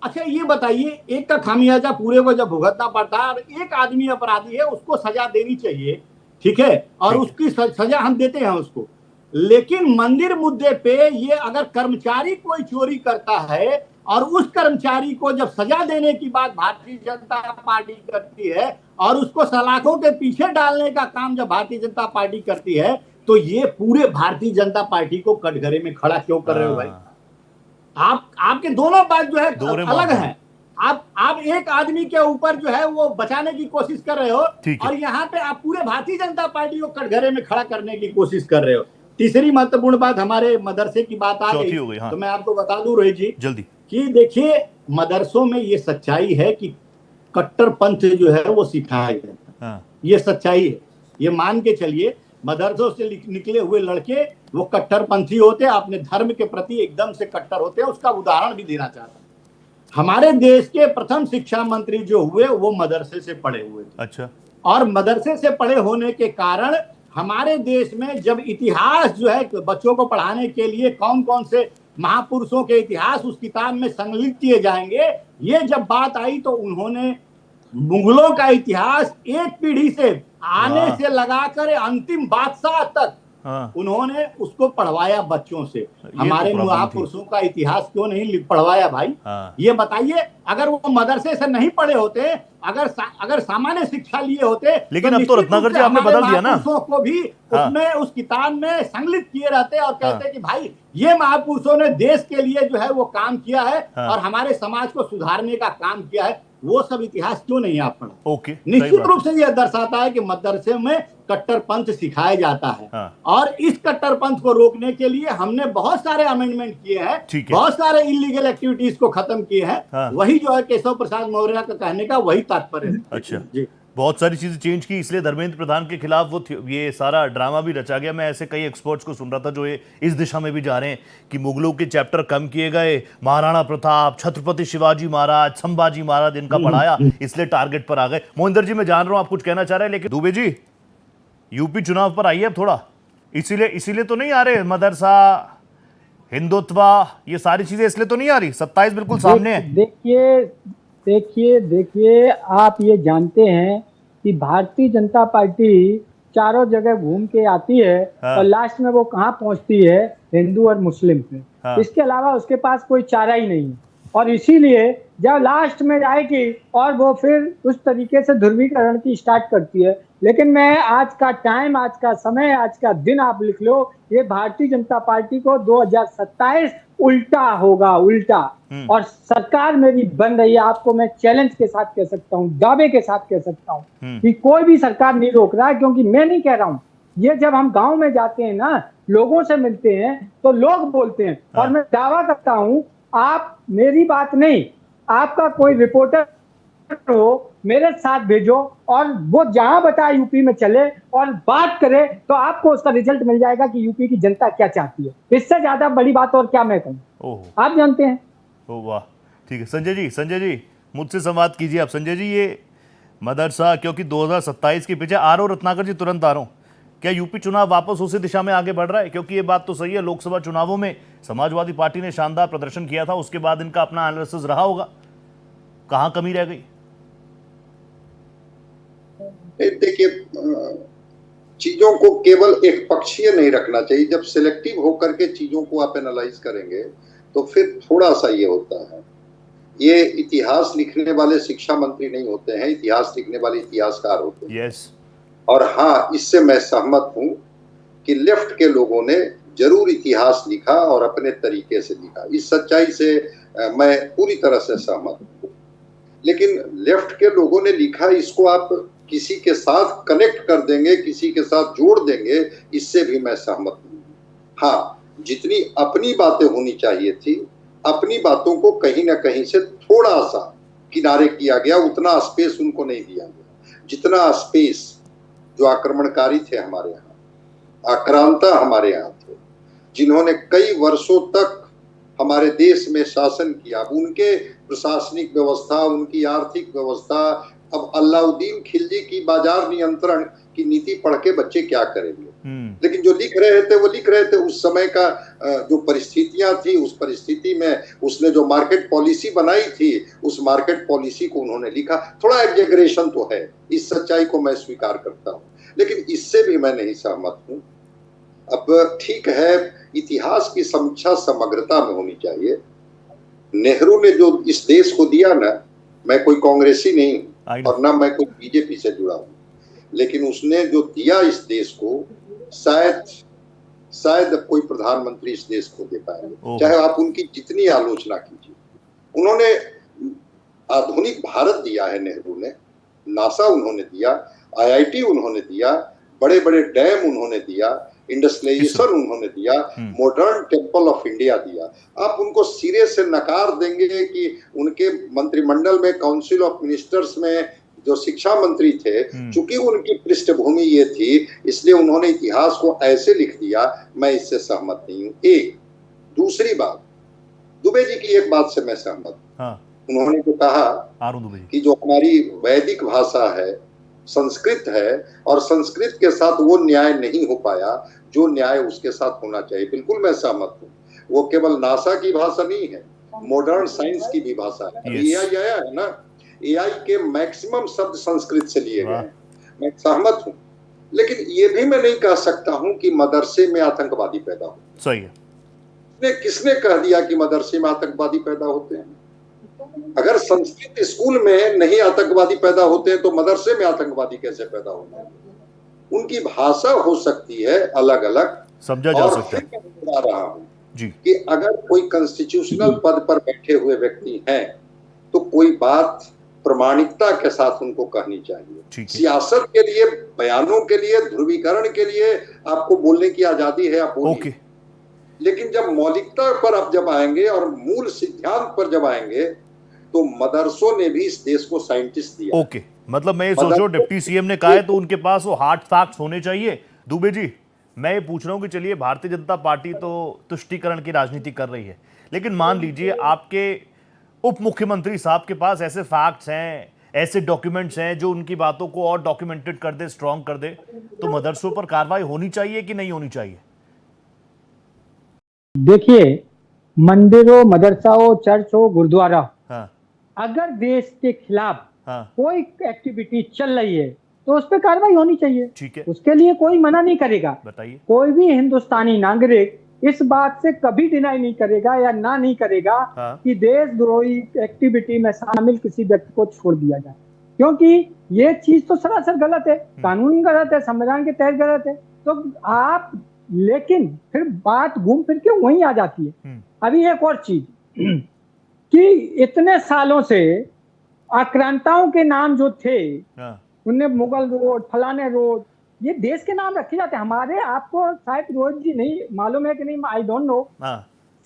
अच्छा ये बताइए, एक का खामियाजा पूरे को जब भुगतना पड़ता है और एक आदमी अपराधी है उसको सजा देनी चाहिए, ठीक है, और उसकी सजा हम देते हैं उसको। लेकिन मंदिर मुद्दे पे ये अगर कर्मचारी कोई चोरी करता है और उस कर्मचारी को जब सजा देने की बात भारतीय जनता पार्टी करती है और उसको सलाखों के पीछे डालने का काम जब भारतीय जनता पार्टी करती है, तो ये पूरे भारतीय जनता पार्टी को कटघरे में खड़ा क्यों कर रहे हो भाई? आपके दोनों बात जो है अलग है। आप एक आदमी के ऊपर जो है वो बचाने की कोशिश कर रहे हो और यहाँ पे आप पूरे भारतीय जनता पार्टी को कटघरे में खड़ा करने की कोशिश कर रहे हो। तीसरी महत्वपूर्ण बात हमारे मदरसे की बात आ गई तो मैं आपको बता दूं रोहित जी जल्दी कि देखिए मदरसों में ये सच्चाई है कि कट्टरपंथ जो है वो सिखाया जाता है। ये सच्चाई है, ये मान के चलिए। मदरसों से निकले हुए लड़के वो कट्टरपंथी होते हैं, अपने धर्म के प्रति एकदम से कट्टर होते हैं। उसका उदाहरण भी देना चाहता हूँ। हमारे देश के प्रथम शिक्षा मंत्री जो हुए वो मदरसे से पढ़े हुए थे। अच्छा। और मदरसे से पढ़े होने के कारण हमारे देश में जब इतिहास जो है बच्चों को पढ़ाने के लिए कौन कौन से महापुरुषों के इतिहास उस किताब में संकलित किए जाएंगे, ये जब बात आई तो उन्होंने मुगलों का इतिहास एक पीढ़ी से आने से लगाकर अंतिम बादशाह तक उन्होंने उसको पढ़वाया बच्चों से। हमारे महापुरुषों का इतिहास क्यों नहीं पढ़वाया भाई? ये बताइए। अगर वो मदरसे से नहीं पढ़े होते, अगर सामान्य शिक्षा लिए होते, लेकिन अब तो रत्नाकर जी आपने बदल दिया ना, को भी उसमें उस किताब में संकलित किए रहते और कहते कि भाई ये महापुरुषों ने देश के लिए जो है वो काम किया है और हमारे समाज को सुधारने का काम किया है। वो सब इतिहास क्यों नहीं आप पढ़े? निश्चित रूप से यह दर्शाता है कि मदरसे में कट्टरपंथ सिखाया जाता है और इस कट्टरपंथ को रोकने के लिए हमने बहुत सारे अमेंडमेंट किए हैं, बहुत सारे इलीगल एक्टिविटीज को खत्म किए हैं। वही जो है केशव प्रसाद मौर्य का कहने का वही तात्पर्य है। अच्छा जी, बहुत सारी चीजें चेंज की, इसलिए धर्मेंद्र प्रधान के खिलाफ वो ये सारा ड्रामा भी रचा गया। मैं ऐसे कई एक्सपर्ट्स को सुन रहा था जो ये इस दिशा में भी जा रहे हैं कि मुगलों के चैप्टर कम किए गए, महाराणा प्रताप, छत्रपति शिवाजी महाराज, संभाजी महाराज इनका पढ़ाया, इसलिए टारगेट पर आ गए। मोहिंदर जी मैं जान रहा हूं आप कुछ कहना चाह रहे हैं, लेकिन दुबे जी यूपी चुनाव पर आइए अब थोड़ा। इसीलिए तो नहीं आ रहे मदरसा, हिंदुत्व, ये सारी चीजें इसलिए तो नहीं आ रही? 27 बिल्कुल सामने है। देखिए आप ये जानते हैं कि भारतीय जनता पार्टी चारों जगह घूम के आती है और लास्ट में वो कहाँ पहुंचती है? हिंदू और मुस्लिम पे। इसके अलावा उसके पास कोई चारा ही नहीं है और इसीलिए जब लास्ट में जाएगी और वो फिर उस तरीके से ध्रुवीकरण की स्टार्ट करती है। लेकिन मैं आज का टाइम, आज का समय, आज का दिन आप लिख लो, ये भारतीय जनता पार्टी को 2027 उल्टा होगा, उल्टा। और सरकार मेरी बन रही है, आपको मैं चैलेंज के साथ कह सकता हूँ, दावे के साथ कह सकता हूँ कि कोई भी सरकार नहीं रोक रहा है। क्योंकि मैं नहीं कह रहा हूँ, ये जब हम गांव में जाते हैं ना, लोगों से मिलते हैं तो लोग बोलते हैं। और मैं दावा करता हूँ, आप मेरी बात नहीं, आपका कोई रिपोर्टर हो मेरे साथ भेजो और वो जहां बताए यूपी में चले और बात करे तो आपको उसका रिजल्ट मिल जाएगा कि यूपी की जनता क्या चाहती है। इससे ज्यादा बड़ी बात और क्या मैं कहूँ, आप जानते हैं। ओ वाह, ठीक है। संजय जी मुझसे संवाद कीजिए आप। संजय जी ये मदरसा, क्योंकि 2027 के पीछे आ रहा हूँ, रत्नाकर जी तुरंत आ रहा हूँ, क्या यूपी चुनाव वापस उसी दिशा में आगे बढ़ रहा है? क्योंकि ये बात तो सही है, लोकसभा चुनावों में समाजवादी पार्टी ने शानदार प्रदर्शन किया था, उसके बाद इनका अपना एनालिसिस रहा होगा, कहां कमी रह गई? देखिए, चीजों को केवल एक पक्षीय नहीं रखना चाहिए। जब सिलेक्टिव होकर के चीजों को आप एनालाइज करेंगे तो फिर थोड़ा सा ये होता है, ये इतिहास लिखने वाले शिक्षा मंत्री नहीं होते हैं, इतिहास लिखने वाले इतिहासकार होते हैं। यस। और हाँ, इससे मैं सहमत हूं कि लेफ्ट के लोगों ने जरूर इतिहास लिखा और अपने तरीके से लिखा, इस सच्चाई से मैं पूरी तरह से सहमत हूं। लेकिन लेफ्ट के लोगों ने लिखा, इसको आप किसी के साथ कनेक्ट कर देंगे, किसी के साथ जोड़ देंगे, इससे भी मैं सहमत नहीं। हाँ, जितनी अपनी बातें होनी चाहिए थी, अपनी बातों को कहीं ना कहीं से थोड़ा सा किनारे किया गया, उतना स्पेस उनको नहीं दिया गया जितना स्पेस जो आक्रमणकारी थे हमारे यहाँ, आक्रांता हमारे यहाँ थे, जिन्होंने कई वर्षों तक हमारे देश में शासन किया। अब उनके प्रशासनिक व्यवस्था, उनकी आर्थिक व्यवस्था, अब अलाउद्दीन खिलजी की बाजार नियंत्रण की नीति पढ़ के बच्चे क्या करेंगे? लेकिन जो लिख रहे थे वो लिख रहे थे उस समय का जो परिस्थितियां थी, उस परिस्थिति में उसने जो मार्केट पॉलिसी बनाई थी, उस मार्केट पॉलिसी को उन्होंने लिखा। थोड़ा एग्जेगरेशन तो है, इस सच्चाई को मैं स्वीकार करता हूँ, लेकिन इससे भी मैं नहीं सहमत हूँ। अब ठीक है, इतिहास की समीक्षा समग्रता में होनी चाहिए। नेहरू ने जो इस देश को दिया ना, मैं कोई कांग्रेसी नहीं हूँ और ना मैं कोई बीजेपी से जुड़ा हूँ, लेकिन उसने जो दिया इस देश को, शायद कोई प्रधानमंत्री इस देश को दे पाएंगे, चाहे आप उनकी जितनी आलोचना कीजिए। उन्होंने आधुनिक भारत दिया है नेहरू ने, नासा उन्होंने दिया, IIT उन्होंने दिया, बड़े बड़े डैम उन्होंने दिया, इंडस्ट्रियलाइजेशन उन्होंने दिया, मॉडर्न टेम्पल ऑफ इंडिया दिया। आप उनको सिरे से नकार देंगे कि उनके मंत्रिमंडल में, काउंसिल ऑफ मिनिस्टर्स में जो शिक्षा मंत्री थे, चूंकि उनकी पृष्ठभूमि ये थी, इसलिए उन्होंने इतिहास को ऐसे लिख दिया, मैं इससे सहमत नहीं हूँ। एक दूसरी बात, दुबे जी की एक बात से मैं सहमत हूँ। उन्होंने जो कहा कि जो हमारी वैदिक भाषा है, संस्कृत है, और संस्कृत के साथ वो न्याय नहीं हो पाया जो न्याय उसके साथ होना चाहिए। बिल्कुल मैं सहमत हूँ। वो केवल नासा की भाषा नहीं है, मॉडर्न साइंस की भी भाषा है। AI आया है ना, AI के मैक्सिमम शब्द संस्कृत से लिए गए हैं, मैं सहमत हूँ। लेकिन ये भी मैं नहीं कह सकता हूँ कि मदरसे में आतंकवादी पैदा हो। सही है। किसने कह दिया कि मदरसे में आतंकवादी पैदा होते हैं? अगर संस्कृत स्कूल में नहीं आतंकवादी पैदा होते हैं तो मदरसे में आतंकवादी कैसे पैदा होते हैं? उनकी भाषा हो सकती है अलग अलग, समझा जा सकता है। बता रहा हूँ कि अगर कोई कॉन्स्टिट्यूशनल पद पर बैठे हुए व्यक्ति हैं तो कोई बात प्रामाणिकता के साथ उनको कहनी चाहिए। सियासत के लिए, बयानों के लिए, ध्रुवीकरण के लिए आपको बोलने की आजादी है, आप बोलिए। लेकिन जब मौलिकता पर आप जब आएंगे और मूल सिद्धांत पर जब आएंगे तो मदरसों ने भी इस देश को साइंटिस्ट दिया। मतलब मैं ये सोच रहा हूँ, डिप्टी सीएम ने कहा है तो उनके पास वो हार्ड फैक्ट्स होने चाहिए। दुबे जी, मैं ये पूछ रहा हूँ कि चलिए भारतीय जनता पार्टी तो तुष्टीकरण की राजनीति कर रही है, लेकिन मान लीजिए आपके उप मुख्यमंत्री साहब के पास ऐसे फैक्ट्स हैं, ऐसे डॉक्यूमेंट्स हैं जो उनकी बातों को और डॉक्यूमेंटेड कर दे, स्ट्रॉन्ग कर दे, तो मदरसों पर कार्रवाई होनी चाहिए कि नहीं होनी चाहिए? देखिए, मंदिर हो, मदरसा हो, चर्च हो, गुरुद्वारा, अगर देश के खिलाफ कोई एक्टिविटी चल रही है तो उस पर कार्रवाई होनी चाहिए। ठीक है, उसके लिए कोई मना नहीं करेगा। बताइए। कोई भी हिंदुस्तानी नागरिक इस बात से कभी डिनाई नहीं करेगा या ना नहीं करेगा कि देशद्रोही एक्टिविटी में शामिल किसी व्यक्ति को छोड़ दिया जाए, क्योंकि ये चीज तो सरासर गलत है, कानून गलत है, संविधान के तहत गलत है। तो आप, लेकिन फिर बात घूम फिर के वहीं आ जाती है। अभी एक और चीज कि इतने सालों से आक्रांताओं के नाम जो थे, उनने मुगल रोड, फलाने रोड, ये देश के नाम रखे जाते हैं हमारे। आपको शायद रोहित जी नहीं मालूम है कि नहीं, आई डोंट नो,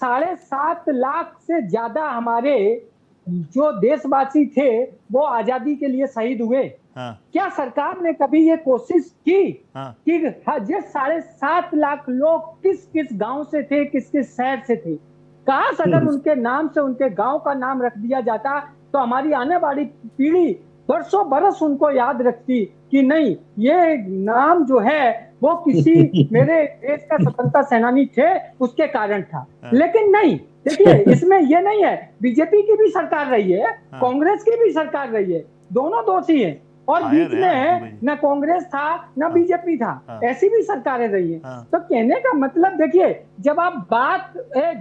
7.5 लाख से ज्यादा हमारे जो देशवासी थे वो आजादी के लिए शहीद हुए। क्या सरकार ने कभी ये कोशिश की कि ये 7.5 लाख लोग किस किस गांव से थे, किस किस शहर से थे? काश अगर उनके नाम से उनके गांव का नाम रख दिया जाता तो हमारी आने वाली पीढ़ी बरसों बरस उनको याद रखती कि नहीं, ये नाम जो है वो किसी मेरे देश का स्वतंत्रता सेनानी थे उसके कारण था। लेकिन नहीं, देखिए इसमें ये नहीं है, बीजेपी की भी सरकार रही है, कांग्रेस की भी सरकार रही है, दोनों दोषी हैं। और बीच में न कांग्रेस था न बीजेपी था, ऐसी भी सरकारें रही हैं। तो कहने का मतलब देखिए, जब आप बात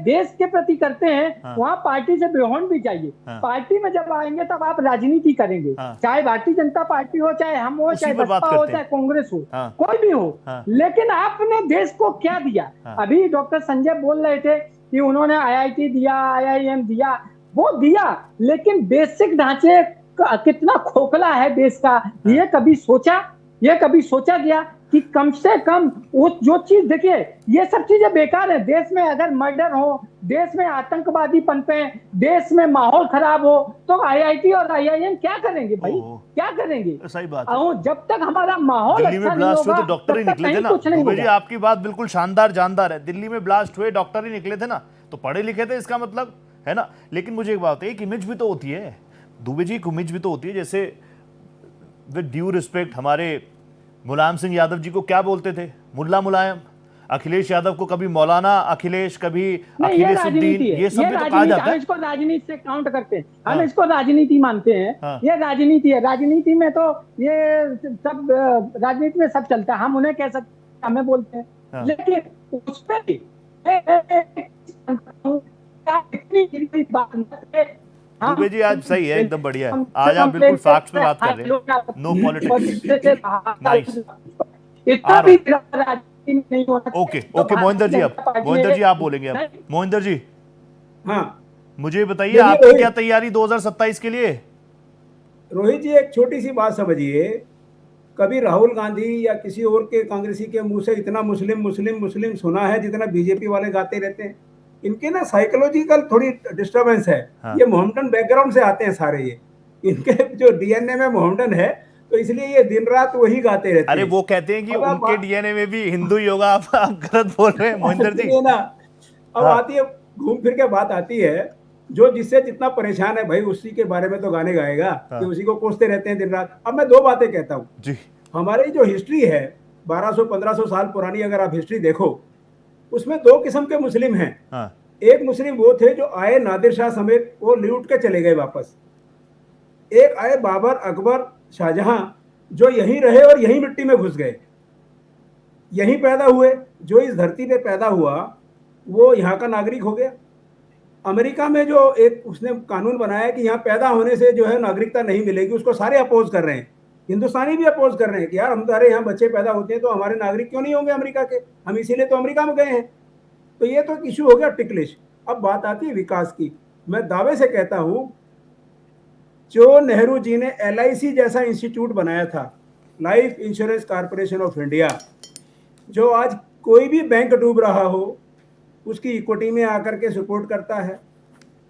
देश के प्रति करते हैं वहाँ पार्टी से बिहोन भी चाहिए। पार्टी में जब आएंगे तब आप राजनीति करेंगे, चाहे भारतीय जनता पार्टी हो, चाहे हम हो, चाहे बसपा हो, चाहे कांग्रेस हो, कोई भी हो। लेकिन आपने देश को क्या दिया? अभी डॉक्टर संजय बोल रहे थे कि उन्होंने IIT दिया, IIM दिया, वो दिया, लेकिन बेसिक ढांचे कितना खोखला है देश का, ये कभी सोचा गया कि कम से कम वो जो चीज, देखिए ये सब चीजें बेकार है। देश में अगर मर्डर हो, देश में आतंकवादी पनपे, देश में माहौल खराब हो, तो IIT और IIM क्या करेंगे भाई? क्या करेंगे? सही बात है। जब तक हमारा माहौल दिल्ली में ब्लास्ट हुए तो डॉक्टर ही निकले थे ना। दुबे जी आपकी बात बिल्कुल शानदार जानदार है। दिल्ली में ब्लास्ट हुए डॉक्टर ही निकले थे ना, तो पढ़े लिखे थे इसका मतलब है ना। लेकिन मुझे एक बात है, एक इमेज भी तो होती है दुबे जी, एक इमेज भी तो होती है। जैसे विद ड्यू रिस्पेक्ट, हमारे मुलायम सिंह यादव जी को क्या बोलते थे? मुल्ला मुलायम। अखिलेश यादव को कभी मौलाना अखिलेश, कभी अखिलेशुद्दीन, ये सब भी तो कहा जाता है। हम इसको राजनीति से काउंट करते हैं, हम इसको राजनीति मानते हैं। ये राजनीति है, राजनीति में तो ये सब, राजनीति में सब चलता है, हम उन्हें कह सकते, हमें बोलते हैं। लेकिन उस पर भी दुबे जी आज सही है, एकदम बढ़िया है। आज आप बिल्कुल फैक्ट्स पे बात कर रहे हैं, no politics. Nice. Okay Mohinder ji, अब मोहिंदर जी आप बोलेंगे। अब मोहिंदर जी, हाँ मुझे बताइए आपकी क्या तैयारी 2027 के लिए? रोहित जी एक छोटी सी बात समझिए, कभी राहुल गांधी या किसी और के कांग्रेसी के मुंह से इतना मुस्लिम मुस्लिम मुस्लिम सुना है जितना बीजेपी वाले गाते रहते हैं? इनके ना साइकोलॉजिकल थोड़ी डिस्टरबेंस है। ये मोहम्मदन बैकग्राउंड से आते हैं सारे, ये इनके जो डीएनए में मोहम्मदन है, तो इसलिए ये दिन रात वही गाते रहते हैं। अरे वो कहते हैं कि उनके डीएनए में भी हिंदू योगा, आप गलत बोल रहे हैं मोहिंदर जी ना। अब आती है, घूम फिर के बात आती है, जो जिससे जितना परेशान है भाई उसी के बारे में तो गाने गाएगा कि उसी को कोसते रहते हैं दिन रात। अब मैं दो बातें कहता हूँ जी। हमारी जो हिस्ट्री है 1200-1500 साल पुरानी, अगर आप हिस्ट्री देखो, उसमें दो किस्म के मुस्लिम हैं। एक मुस्लिम वो थे जो आए नादिर शाह समेत, वो लूट के चले गए वापस। एक आए बाबर, अकबर, शाहजहां, जो यहीं रहे और यहीं मिट्टी में घुस गए, यहीं पैदा हुए। जो इस धरती पे पैदा हुआ वो यहाँ का नागरिक हो गया। अमेरिका में जो एक उसने कानून बनाया कि यहाँ पैदा होने से जो है नागरिकता नहीं मिलेगी, उसको सारे अपोज कर रहे हैं। हिंदुस्तानी भी अपोज कर रहे हैं कि यार हमारे यहाँ बच्चे पैदा होते हैं तो हमारे नागरिक क्यों नहीं होंगे अमेरिका के, हम इसीलिए तो अमेरिका में गए हैं। तो ये तो इशू हो गया टिकलिश। अब बात आती है विकास की। मैं दावे से कहता हूं, जो नेहरू जी ने LIC जैसा इंस्टीट्यूट बनाया था, life insurance corporation of India, जो आज कोई भी बैंक डूब रहा हो उसकी इक्विटी में आकर के सपोर्ट करता है।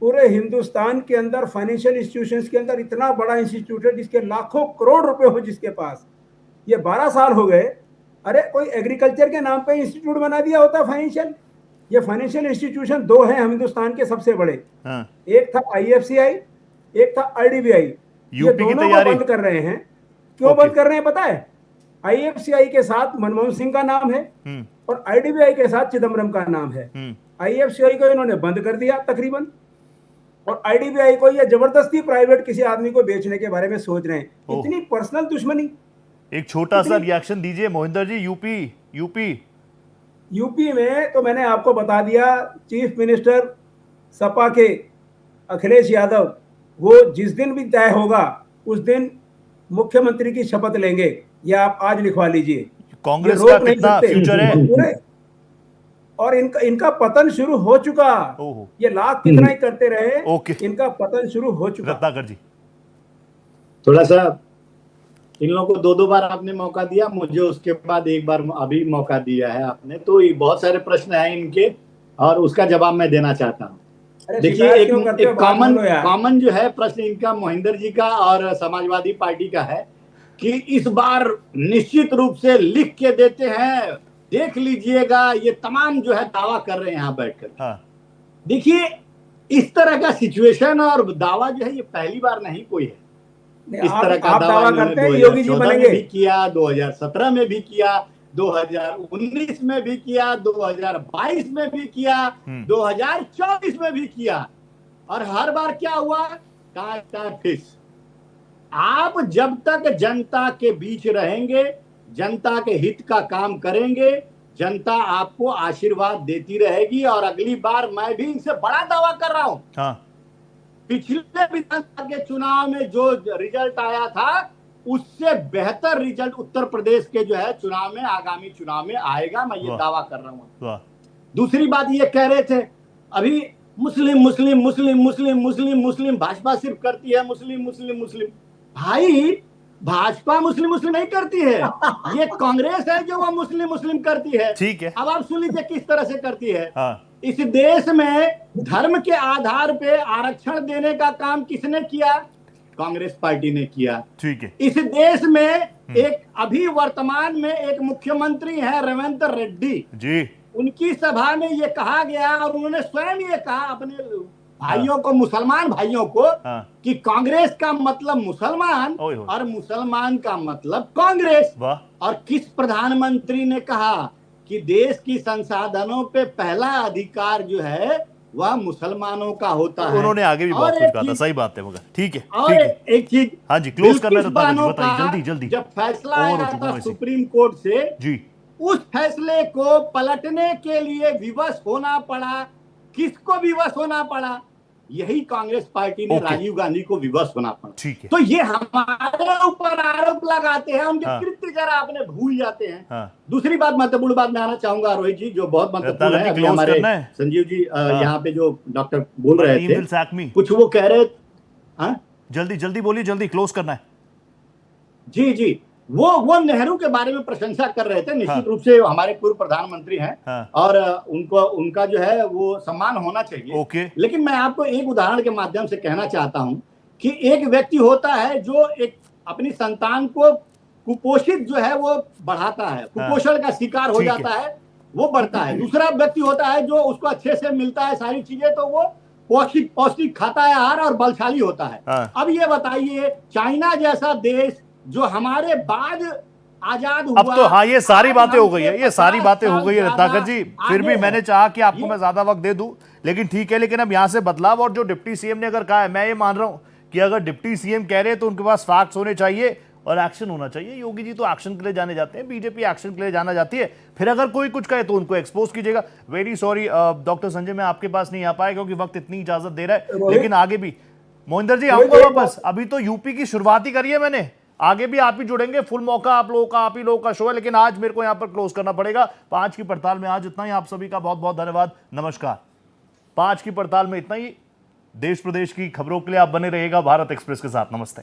पूरे हिंदुस्तान के अंदर फाइनेंशियल इंस्टीट्यूशंस के अंदर इतना बड़ा इंस्टीट्यूट है जिसके लाखों करोड़ रुपए हो जिसके पास। ये 12 साल हो गए। अरे कोई एग्रीकल्चर के नाम पे इंस्टीट्यूट बना दिया होता फाइनेंशियल। ये फाइनेंशियल इंस्टीट्यूशन दो हैं हिंदुस्तान के सबसे बड़े। एक था IFCI, एक था IDBI। ये दोनों को बंद कर रहे हैं। क्यों बंद कर रहे हैं पता है? IFCI के साथ मनमोहन सिंह का नाम है और IDBI के साथ चिदम्बरम का नाम है। IFCI को इन्होंने बंद कर दिया तकरीबन, और IDBI को ये जबरदस्ती प्राइवेट किसी आदमी को बेचने के बारे में सोच रहे हैं। इतनी पर्सनल दुश्मनी। एक छोटा सा रिएक्शन दीजिए मोहिंदर जी। यूपी में तो मैंने आपको बता दिया, चीफ मिनिस्टर सपा के अखिलेश यादव, वो जिस दिन भी तय होगा उस दिन मुख्यमंत्री की शपथ लेंगे। ये आप आज लिखवा लीजिए। कांग्रेस का कितना फ्यूचर है? और इनका पतन शुरू हो चुका। ये लाख कितना ही करते रहे, इनका पतन शुरू हो चुका। रत्नाकर जी, थोड़ा सा इन लोगों को 2 बार आपने मौका दिया, मुझे उसके बाद एक बार अभी मौका दिया है आपने, तो बहुत सारे प्रश्न हैं इनके और उसका जवाब मैं देना चाहता हूँ। देखिए एक कॉमन जो है प्रश्न इनका, मोहिंदर जी का और समाजवादी पार्टी का है कि इस बार निश्चित रूप से लिख के देते हैं, देख लीजिएगा, ये तमाम जो है दावा कर रहे हैं यहाँ बैठकर। देखिए इस तरह का सिचुएशन और दावा जो है ये पहली बार नहीं कोई है। इस तरह का दावा करते हैं, योगी जी बनेंगे भी किया, 2017 में भी किया, 2019 में भी किया, 2022 में भी किया, 2024 में भी किया, और हर बार क्या हुआ? कांटा फिश। आप जब तक जनता के बीच रहेंगे, जनता के हित का काम करेंगे, जनता आपको आशीर्वाद देती रहेगी। और अगली बार मैं भी इनसे बड़ा दावा कर रहा हूं, पिछले विधानसभा के चुनाव में जो रिजल्ट आया था उससे बेहतर रिजल्ट उत्तर प्रदेश के जो है चुनाव में, आगामी चुनाव में आएगा। मैं ये दावा कर रहा हूं। दूसरी बात ये कह रहे थे अभी, मुस्लिम मुस्लिम मुस्लिम मुस्लिम मुस्लिम मुस्लिम, भाजपा सिर्फ करती है मुस्लिम मुस्लिम मुस्लिम। भाई, भाजपा मुस्लिम मुस्लिम नहीं करती है, ये कांग्रेस है जो वह मुस्लिम मुस्लिम करती है। ठीक है, अब आप सुन लीजिए किस तरह से करती है। इस देश में धर्म के आधार पे आरक्षण देने का काम किसने किया? कांग्रेस पार्टी ने किया। ठीक है। इस देश में एक अभी वर्तमान में एक मुख्यमंत्री है रेवंत रेड्डी जी, उनकी सभा में ये कहा गया और उन्होंने स्वयं ये कहा अपने भाइयों को, मुसलमान भाइयों को, कि कांग्रेस का मतलब मुसलमान और मुसलमान का मतलब कांग्रेस। और किस प्रधानमंत्री ने कहा कि देश की संसाधनों पे पहला अधिकार जो है वह मुसलमानों का होता है। उन्होंने आगे भी बहुत कुछ कहा था, सही बात है। मगर ठीक है, और एक चीज, हाँ जी, क्लोज करना है, जल्दी जल्दी। जब फैसला आया था सुप्रीम कोर्ट से जी, उस फैसले को पलटने के लिए विवश होना पड़ा। किसको विवश होना पड़ा? यही कांग्रेस पार्टी ने राजीव गांधी को विवश होना पड़ा। ठीक है। तो ये हमारे ऊपर आरोप लगाते हैं, उनके कृत्य जरा अपने भूल जाते हैं। दूसरी बात, महत्वपूर्ण बात मैं आना चाहूंगा रोहित जी, जो बहुत महत्वपूर्ण है। अभी हमारे संजीव जी यहाँ पे जो डॉक्टर बोल रहे थे, कुछ वो कह रहे, जल्दी जल्दी बोलिए, जल्दी क्लोज करना है। जी जी, वो नेहरू के बारे में प्रशंसा कर रहे थे। निश्चित रूप से हमारे पूर्व प्रधानमंत्री हैं और उनका जो है वो सम्मान होना चाहिए। लेकिन मैं आपको एक उदाहरण के माध्यम से कहना चाहता हूं कि एक व्यक्ति होता है जो एक अपनी संतान को कुपोषित जो है वो बढ़ाता है, कुपोषण का शिकार हो जाता है, वो बढ़ता है। दूसरा व्यक्ति होता है जो उसको अच्छे से मिलता है सारी चीजें, तो वो पौष्टिक खाता है आहार और बलशाली होता है। अब ये बताइए, चाइना जैसा देश जो हमारे बाद आजाद हुआ, अब तो हाँ, ये सारी बातें हो गई है, ये सारी बातें हो गई है रत्नाकर जी। फिर भी मैंने चाहा कि आपको मैं ज्यादा वक्त दे दूं, लेकिन ठीक है। लेकिन अब यहां से बदलाव, और जो डिप्टी सीएम ने अगर कहा है, मैं ये मान रहा हूं कि अगर डिप्टी सीएम कह रहे हैं तो उनके पास फैक्ट्स होने चाहिए और एक्शन होना चाहिए। योगी जी तो एक्शन के लिए जाने जाते हैं, बीजेपी एक्शन के लिए जाना जाती है। फिर अगर कोई कुछ कहे तो उनको एक्सपोज कीजिएगा। वेरी सॉरी डॉक्टर संजय, मैं आपके पास नहीं आ पाया क्योंकि वक्त इतनी इजाजत दे रहा है, लेकिन आगे भी मोहिंदर जी आऊंगा वापस। अभी तो यूपी की शुरुआत ही करी है मैंने, आगे भी आप ही जुड़ेंगे। फुल मौका आप लोगों का, आप ही लोगों का शो है, लेकिन आज मेरे को यहां पर क्लोज करना पड़ेगा। 5 की पड़ताल में आज इतना ही। आप सभी का बहुत बहुत धन्यवाद, नमस्कार। 5 की पड़ताल में इतना ही। देश प्रदेश की खबरों के लिए आप बने रहिएगा भारत एक्सप्रेस के साथ। नमस्ते।